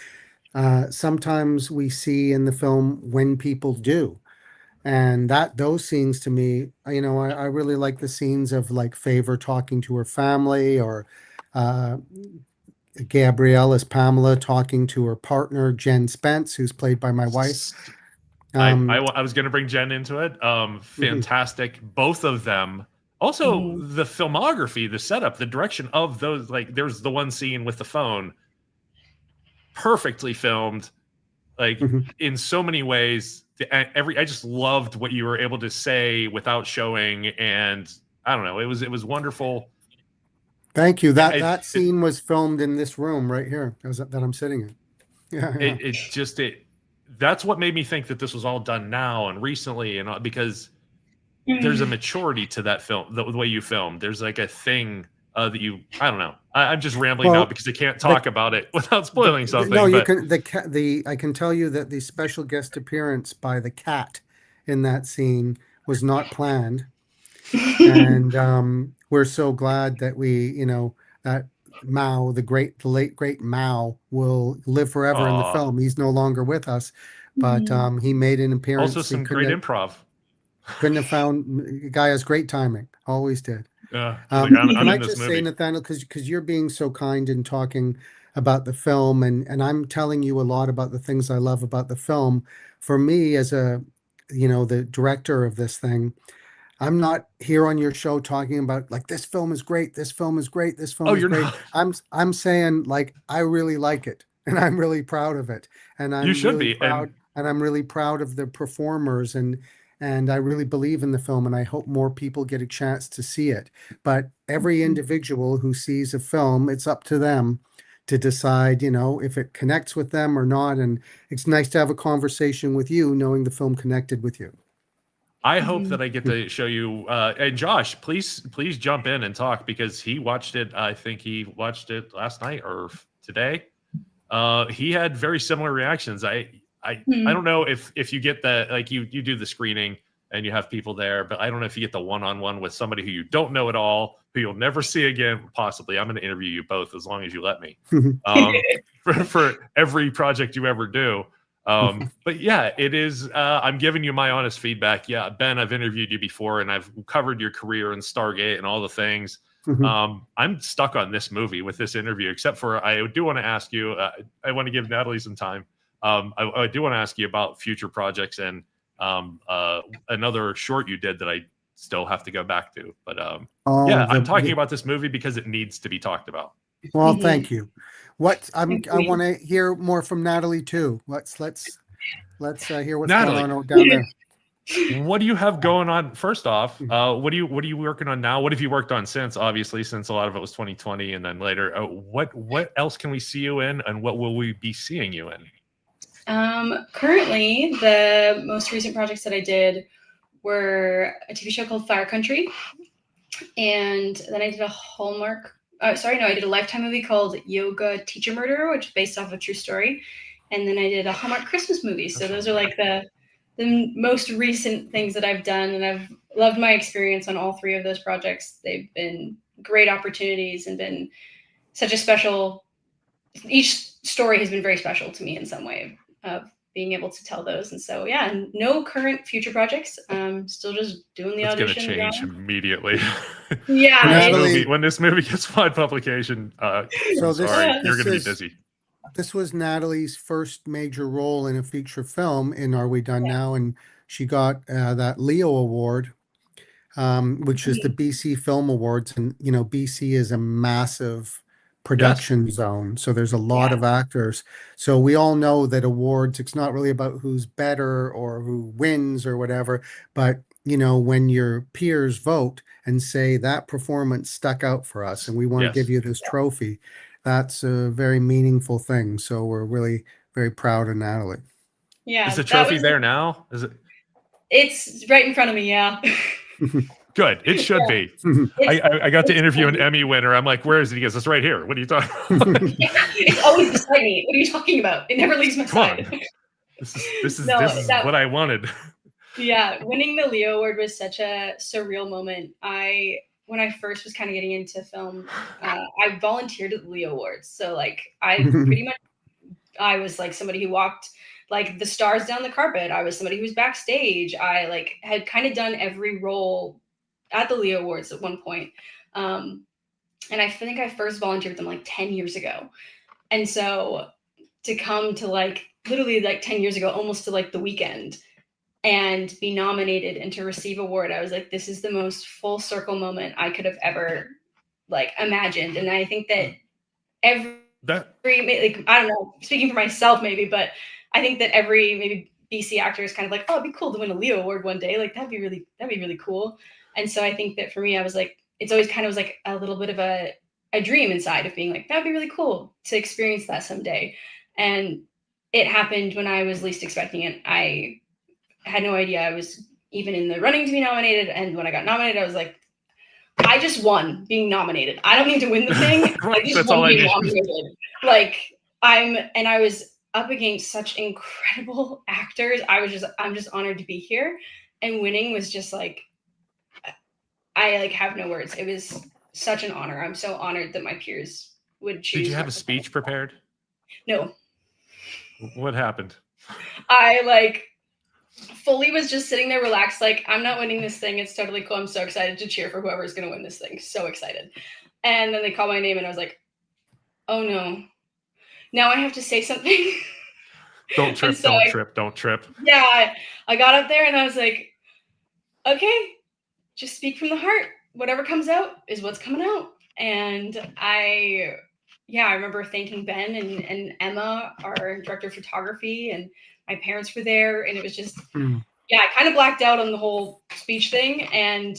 sometimes we see in the film when people do. And those scenes, to me, you know, I really like the scenes of like Favor talking to her family, or Gabrielle as Pamela talking to her partner, Jen Spence, who's played by my wife. I was going to bring Jen into it. Fantastic. Both of them. Also, the filmography, the setup, the direction of those, like there's the one scene with the phone, perfectly filmed, like in so many ways. I just loved what you were able to say without showing, and I don't know, it was wonderful. Thank you. That scene was filmed in this room right here that I'm sitting in. Yeah. That's what made me think that this was all done now and recently, and because there's a maturity to that film, the way you film. There's like a thing that you, I don't know. I'm just rambling now because I can't talk about it without spoiling something. No, you but can. I can tell you that the special guest appearance by the cat in that scene was not planned, and we're so glad that that Mao, the late great Mao, will live forever in the film. He's no longer with us, but he made an appearance. Also, some great improv. Couldn't have found a guy has great timing. Always did. I'm Can I in this just movie. say, Nathaniel, because you're being so kind in talking about the film, and I'm telling you a lot about the things I love about the film. For me, as the director of this thing, I'm not here on your show talking about like this film is great, this film is great, this film is great. Not. I'm saying like I really like it, and I'm really proud of it, and I'm You should really be proud, and I'm really proud of the performers, and I really believe in the film, and I hope more people get a chance to see it. But every individual who sees a film, it's up to them to decide, if it connects with them or not. And it's nice to have a conversation with you, knowing the film connected with you. I hope that I get to show you. And Josh, please jump in and talk because he watched it. I think he watched it last night or today. He had very similar reactions. I don't know if you get the like you do the screening and you have people there, but I don't know if you get the one-on-one with somebody who you don't know at all, who you'll never see again. Possibly, I'm going to interview you both as long as you let me. For every project you ever do. But yeah, it is. I'm giving you my honest feedback. Yeah, Ben, I've interviewed you before, and I've covered your career in Stargate and all the things. I'm stuck on this movie with this interview, except for I do want to ask you. I want to give Natalie some time. I do want to ask you about future projects and another short you did that I still have to go back to. But I'm talking about this movie because it needs to be talked about. Well, thank you. I want to hear more from Natalie too. Let's hear what's Natalie, going on down there. What do you have going on? First off, what are you working on now? What have you worked on since? Obviously, since a lot of it was 2020, and then later, what else can we see you in, and what will we be seeing you in? Currently, the most recent projects that I did were a TV show called Fire Country, and then I did I did a Lifetime movie called Yoga Teacher Murderer, which is based off a true story, and then I did a Hallmark Christmas movie. So those are like the most recent things that I've done, and I've loved my experience on all three of those projects. They've been great opportunities and been such a special. Each story has been very special to me in some way of being able to tell those. And so, yeah, no current future projects. Still just doing the audition. It's going to change immediately. Yeah. When this movie gets wide publication, you're going to be busy. This was Natalie's first major role in a feature film in Are We Done Now? And she got that Leo Award, which is the BC Film Awards. And, BC is a massive production zone. So there's a lot of actors. So we all know that awards, it's not really about who's better or who wins or whatever. But, when your peers vote and say that performance stuck out for us and we want to give you this trophy, that's a very meaningful thing. So we're really very proud of Natalie. Yeah. Is the trophy there now? Is it? It's right in front of me. Yeah. Good. It should be. I got to interview an Emmy winner. I'm like, where is it? He goes, it's right here. What are you talking about? It's always beside me. What are you talking about? It never leaves my side. This is what I wanted. Yeah. Winning the Leo Award was such a surreal moment. When I first was kind of getting into film, I volunteered at the Leo Awards. So like I was like somebody who walked like the stars down the carpet. I was somebody who was backstage. I like had kind of done every role at the Leo Awards at one point. And I think I first volunteered with them like 10 years ago. And so to come to like literally like 10 years ago, almost to like the weekend, and be nominated and to receive award, I was like, this is the most full circle moment I could have ever like imagined. And I think that like, I don't know, speaking for myself maybe, but I think that every maybe BC actor is kind of like, oh, it'd be cool to win a Leo Award one day. Like that'd be really cool. And so I think that for me, I was like, it's always kind of was like a little bit of a dream inside of being like, that'd be really cool to experience that someday. And it happened when I was least expecting it. I had no idea I was even in the running to be nominated. And when I got nominated, I was like, I just won being nominated. I don't need to win the thing. I just That's won all I being need. nominated. Like I was up against such incredible actors. I'm just honored to be here, and winning was just like, I like have no words. It was such an honor. I'm so honored that my peers would choose. Did you have my a speech prepared? No. What happened? I like fully was just sitting there relaxed, like, I'm not winning this thing. It's totally cool. I'm so excited to cheer for whoever's going to win this thing. So excited. And then they called my name and I was like, oh no, now I have to say something. Don't trip, so don't trip. Yeah, I got up there and I was like, okay, just speak from the heart. Whatever comes out is what's coming out. And I remember thanking Ben and Emma, our director of photography, and my parents were there. And it was just, I kind of blacked out on the whole speech thing. And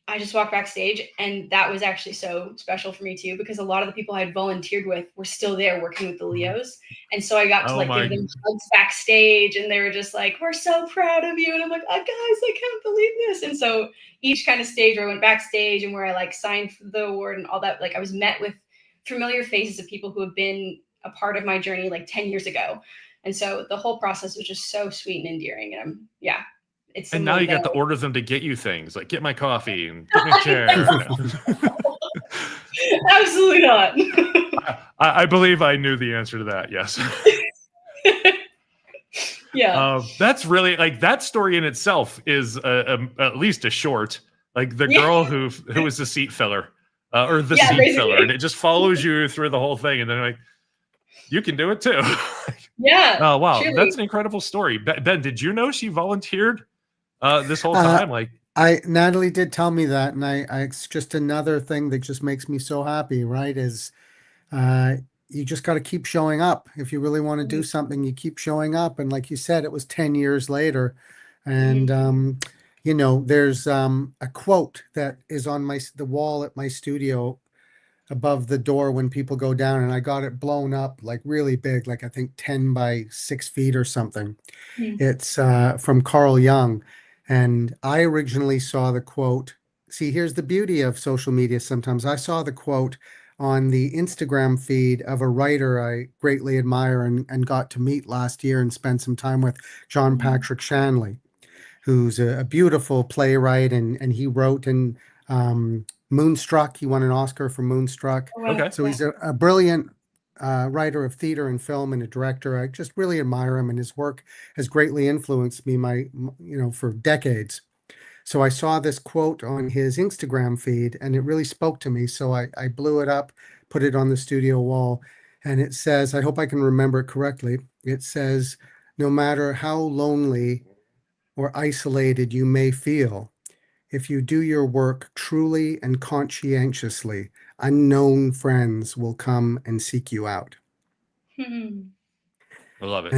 I just walked backstage, and that was actually so special for me too, because a lot of the people I had volunteered with were still there working with the Leos. And so I got to give them hugs backstage, and they were just like, we're so proud of you. And I'm like, oh, guys, I can't believe this. And so each kind of stage where I went backstage and where I like signed for the award and all that, like I was met with familiar faces of people who have been a part of my journey like 10 years ago. And so the whole process was just so sweet and endearing. And and now you got to order them to get you things, like get my coffee and get me a chair. Absolutely not. I believe I knew the answer to that. Yes. Yeah. That's really like that story in itself is at least a short. Like the girl who was the seat filler or the seat basically. filler, and it just follows you through the whole thing, and then like you can do it too. Yeah. Oh wow, truly. That's an incredible story. Ben, did you know she volunteered this whole time? Natalie did tell me that, and it's just another thing that just makes me so happy, right? Is you just got to keep showing up. If you really want to do something, you keep showing up. And like you said, it was 10 years later. And, there's a quote that is on the wall at my studio above the door when people go down, and I got it blown up like really big, like I think 10 by 6 feet or something. It's from Carl Jung. And I originally saw the quote. See, here's the beauty of social media. Sometimes I saw the quote on the Instagram feed of a writer I greatly admire and got to meet last year and spend some time with, John Patrick Shanley, who's a beautiful playwright, and he wrote in Moonstruck. He won an Oscar for Moonstruck. Okay. So he's a brilliant writer of theater and film and a director. I just really admire him, and his work has greatly influenced me for decades. So I saw this quote on his Instagram feed, and it really spoke to me. So I blew it up, put it on the studio wall, and it says, I hope I can remember it correctly. It says, no matter how lonely or isolated you may feel, if you do your work truly and conscientiously, unknown friends will come and seek you out. I love it.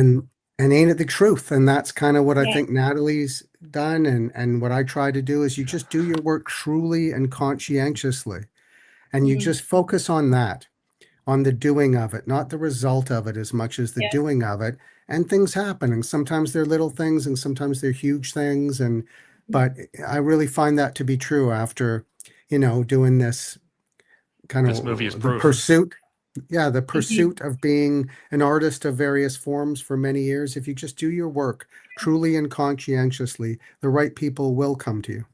And ain't it the truth? And that's kind of what I think Natalie's done. And what I try to do is you just do your work truly and conscientiously. And you just focus on that, on the doing of it, not the result of it as much as the doing of it. And things happen. And sometimes they're little things and sometimes they're huge things. But I really find that to be true after, doing this kind this of movie is the proof. pursuit. Yeah, the pursuit of being an artist of various forms for many years. If you just do your work truly and conscientiously, the right people will come to you.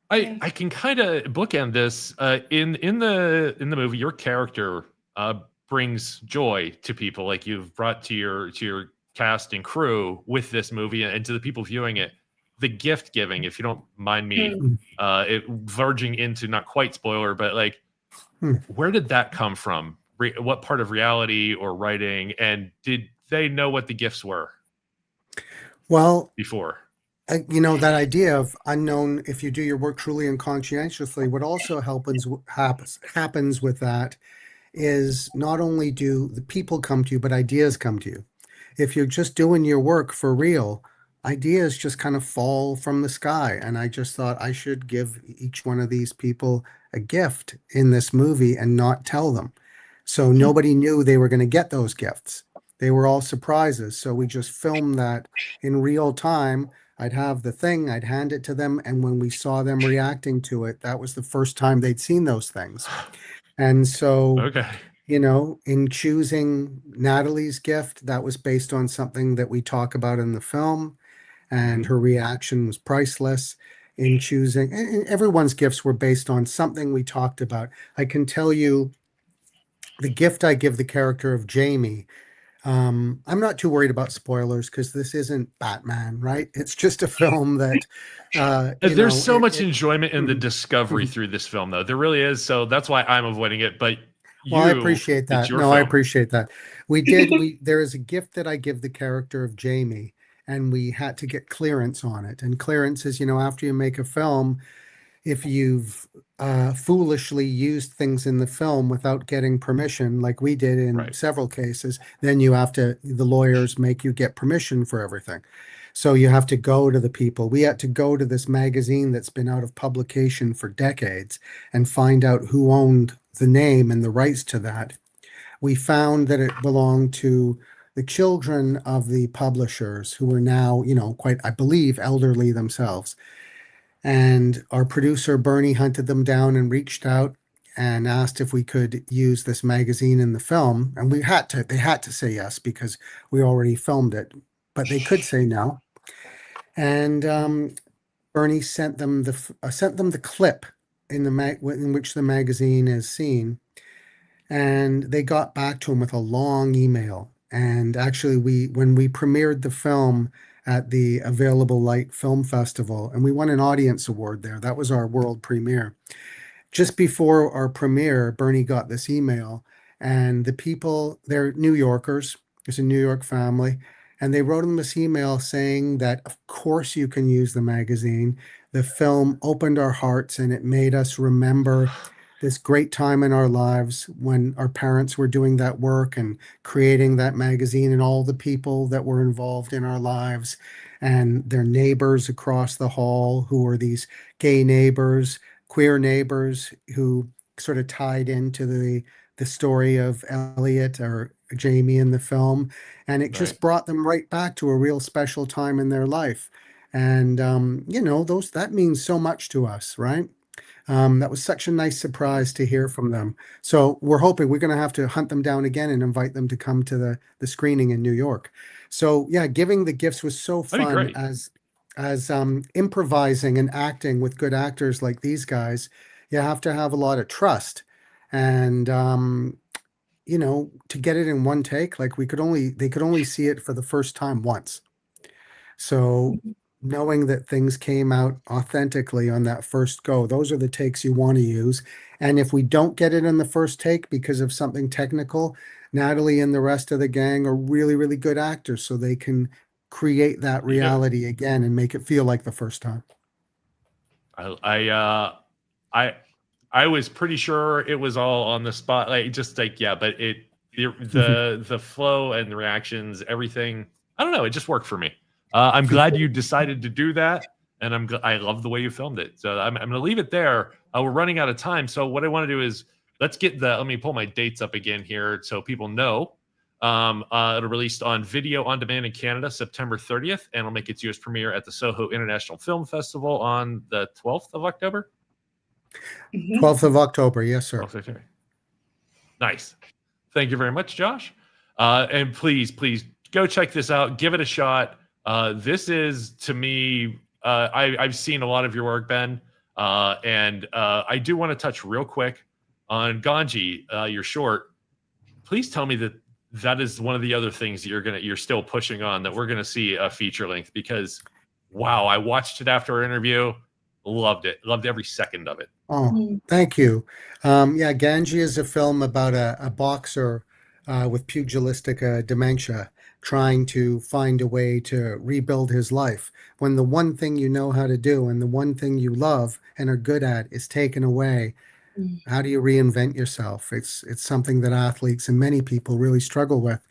I can kind of bookend this. In the movie, your character brings joy to people, like you've brought to your cast and crew with this movie, and to the people viewing it. The gift giving, if you don't mind me, it verging into not quite spoiler, but like, where did that come from? What part of reality or writing? And did they know what the gifts were? Well, before. That idea of unknown, if you do your work truly and conscientiously, what also happens with that is not only do the people come to you, but ideas come to you. If you're just doing your work for real, ideas just kind of fall from the sky. And I just thought I should give each one of these people a gift in this movie and not tell them. So nobody knew they were going to get those gifts. They were all surprises. So we just filmed that in real time I'd have the thing, I'd hand it to them, and when we saw them reacting to it, that was the first time they'd seen those things. And so, Okay. you know, in choosing Natalie's gift, that was based on something that we talk about in the film, and her reaction was priceless. In choosing, and everyone's gifts were based on something we talked about. I can tell you the gift I give the character of Jamie. I'm not too worried about spoilers because this isn't Batman, right? It's just a film that, There's so much enjoyment in the Mhm. discovery Mhm. through this film, though. There really is. So that's why I'm avoiding it. But Well, I appreciate it's that. your No, I film. appreciate that. There is a gift that I give the character of Jamie, and we had to get clearance on it. And clearance is, after you make a film, if you've foolishly used things in the film without getting permission, like we did in Right. several cases, then the lawyers make you get permission for everything. So you have to go to the people. We had to go to this magazine that's been out of publication for decades and find out who owned the name and the rights to that. We found that it belonged to the children of the publishers who are now, quite, I believe, elderly themselves. And our producer, Bernie, hunted them down and reached out and asked if we could use this magazine in the film. And they had to say yes because we already filmed it, but they could say no. And Bernie sent them the clip in which the magazine is seen. And they got back to him with a long email. And actually, when we premiered the film at the Available Light Film Festival, and we won an audience award there. That was our world premiere. Just before our premiere, Bernie got this email, and the people, they're New Yorkers. It's a New York family. And they wrote him this email saying that, of course, you can use the magazine. The film opened our hearts and it made us remember this great time in our lives when our parents were doing that work and creating that magazine, and all the people that were involved in our lives and their neighbors across the hall who were these gay neighbors, queer neighbors who sort of tied into the story of Elliot or Jamie in the film. And it just Right. brought them right back to a real special time in their life. And that means so much to us, right? That was such a nice surprise to hear from them. So we're hoping we're going to have to hunt them down again and invite them to come to the screening in New York. So yeah, giving the gifts was so That'd be fun great. as improvising and acting with good actors like these guys. You have to have a lot of trust, and to get it in one take, like they could only see it for the first time once. So knowing that things came out authentically on that first go, those are the takes you want to use. And if we don't get it in the first take because of something technical, Natalie and the rest of the gang are really, really good actors, so they can create that You go. reality again and make it feel like the first time. I was pretty sure it was all on the spot, but the flow and the reactions, everything. I don't know. It just worked for me. I'm glad you decided to do that, and I love the way you filmed it. So I'm going to leave it there. We're running out of time. So what I want to do is let me pull my dates up again here so people know. It'll released on video on demand in Canada September 30th, and it'll make its US premiere at the Soho International Film Festival on the 12th of October. 12th of October, yes, sir. Okay. Nice. Thank you very much, Josh. And please go check this out. Give it a shot. This is, to me, I've seen a lot of your work, Ben, and I do want to touch real quick on Ganji, your short. Please tell me that is one of the other things that you're still pushing on, that we're gonna see a feature length, because wow, I watched it after our interview, loved every second of it. Oh, thank you. Yeah, Ganji is a film about a boxer with pugilistic dementia trying to find a way to rebuild his life when the one thing you know how to do and the one thing you love and are good at is taken away. How do you reinvent yourself? It's something that athletes and many people really struggle with.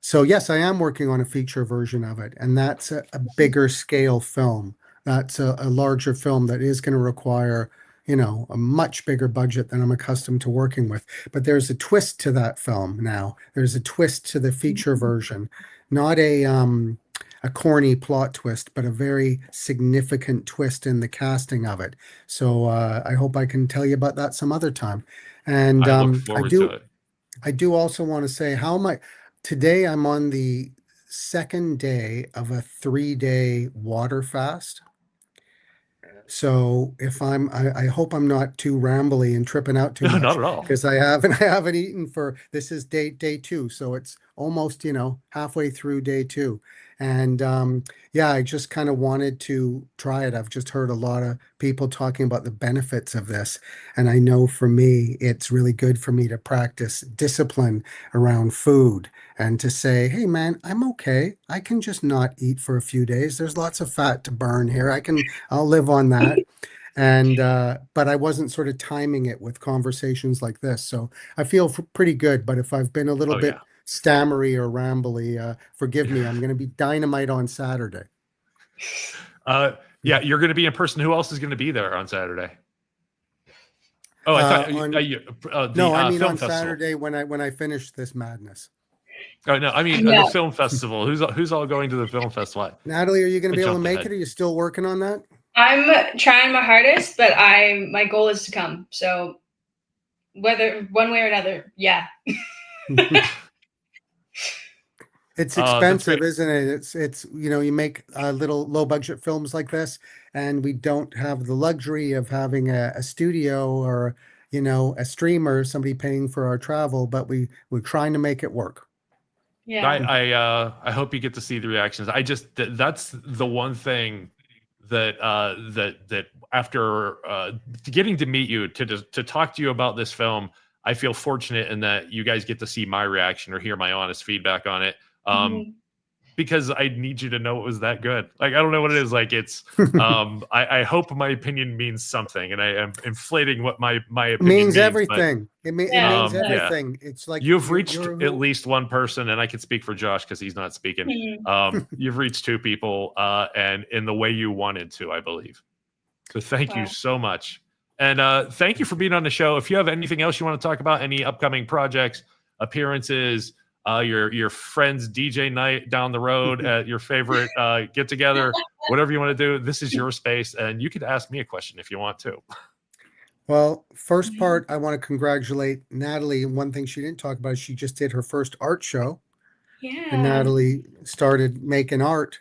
So yes, I am working on a feature version of it, and that's a bigger scale film. That's a larger film that is going to require, a much bigger budget than I'm accustomed to working with. But there's a twist to that film now. There's a twist to the feature version, not a corny plot twist, but a very significant twist in the casting of it. So I hope I can tell you about that some other time. And I look forward to it. I do also want to say today I'm on the second day of a 3-day water fast. So if I hope I'm not too rambly and tripping out too No, much, not at all. because I haven't eaten this is day 2, so it's almost halfway through day 2, and yeah, I just kind of wanted to try it. I've just heard a lot of people talking about the benefits of this, and I know for me it's really good for me to practice discipline around food and to say, hey man, I'm okay. I can just not eat for a few days. There's lots of fat to burn here. I'll live on that. And but I wasn't sort of timing it with conversations like this. So I feel pretty good. But if I've been a little bit stammery or rambly, forgive me. I'm going to be dynamite on Saturday. Yeah, you're going to be in person. Who else is going to be there on Saturday? Oh, I thought no, I mean film on festival. Saturday when I finish this madness. Oh no, I mean the film festival. Who's all going to the film festival? Natalie, are you going to be able to make it? Are you still working on that? I'm trying my hardest, but my goal is to come. So whether one way or another, yeah. It's expensive, isn't it? It's you make little low budget films like this, and we don't have the luxury of having a studio or a streamer, somebody paying for our travel, but we're trying to make it work. Yeah. I hope you get to see the reactions. That's the one thing that that after getting to meet you to talk to you about this film, I feel fortunate in that you guys get to see my reaction or hear my honest feedback on it. Because I need you to know it was that good. Like, I don't know what it is. Like, it's, I hope my opinion means something, and I am inflating what my opinion means everything. It means everything. Yeah. It's like you've reached at least one person, and I can speak for Josh because he's not speaking. You've reached 2 people, and in the way you wanted to, I believe. So thank you so much. And thank you for being on the show. If you have anything else you want to talk about, any upcoming projects, appearances, your friend's DJ night down the road at your favorite get together, whatever you want to do, this is your space, and you could ask me a question if you want to. Well, first part, I want to congratulate Natalie. One thing she didn't talk about is she just did her first art show. Yeah. And Natalie started making art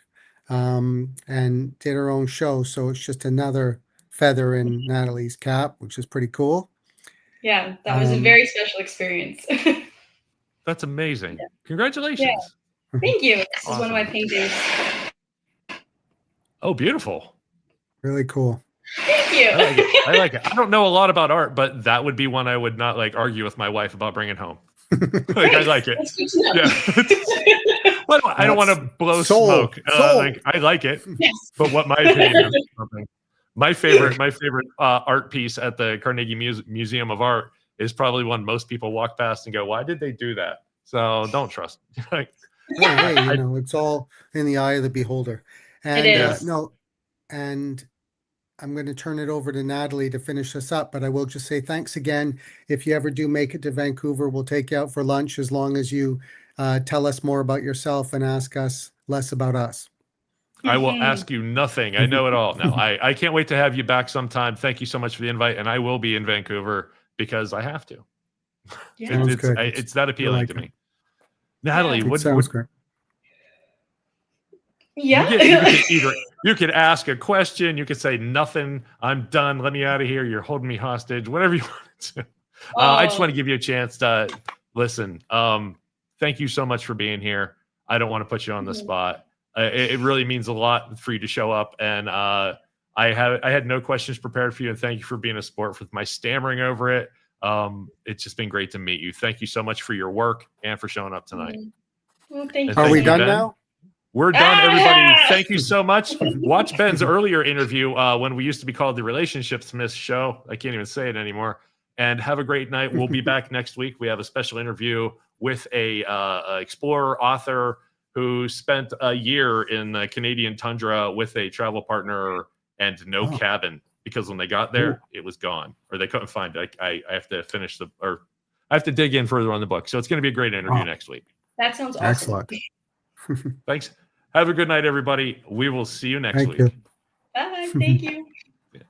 and did her own show. So it's just another feather in Natalie's cap, which is pretty cool. Yeah, that was a very special experience. That's amazing. Yeah. Congratulations. Yeah. Thank you. This is one of my paintings. Oh, beautiful. Really cool. Thank you. I like it. I don't know a lot about art, but that would be one I would not argue with my wife about bringing home. I like it. Yeah. Well, I don't want to blow smoke. I like it. Yes. But what my opinion is something. My favorite art piece at the Carnegie Museum of Art is probably one most people walk past and go, why did they do that? So don't trust. Hey, it's all in the eye of the beholder. And it is. And I'm going to turn it over to Natalie to finish this up, but I will just say thanks again. If you ever do make it to Vancouver, we'll take you out for lunch as long as you tell us more about yourself and ask us less about us. I will ask you nothing. I know it all. No, I can't wait to have you back sometime. Thank you so much for the invite. And I will be in Vancouver because I have to. Yeah. It's that appealing to me. Natalie, what sounds great. Yeah. You could ask a question. You could say nothing. I'm done. Let me out of here. You're holding me hostage. Whatever you want to do. I just want to give you a chance to listen. Thank you so much for being here. I don't want to put you on the spot. It really means a lot for you to show up. And I had no questions prepared for you. And thank you for being a sport with my stammering over it. It's just been great to meet you. Thank you so much for your work and for showing up tonight. Well, thank you. Are we done now? We're done, everybody. Thank you so much. Watch Ben's earlier interview when we used to be called the Relationship Smith Show. I can't even say it anymore. And have a great night. We'll be back next week. We have a special interview with a explorer author who spent a year in the Canadian tundra with a travel partner and no cabin, because when they got there, it was gone, or they couldn't find it. I have to finish I have to dig in further on the book. So it's going to be a great interview next week. That sounds awesome. Excellent. Thanks. Have a good night, everybody. We will see you next week. You. Bye. Thank you. Yeah.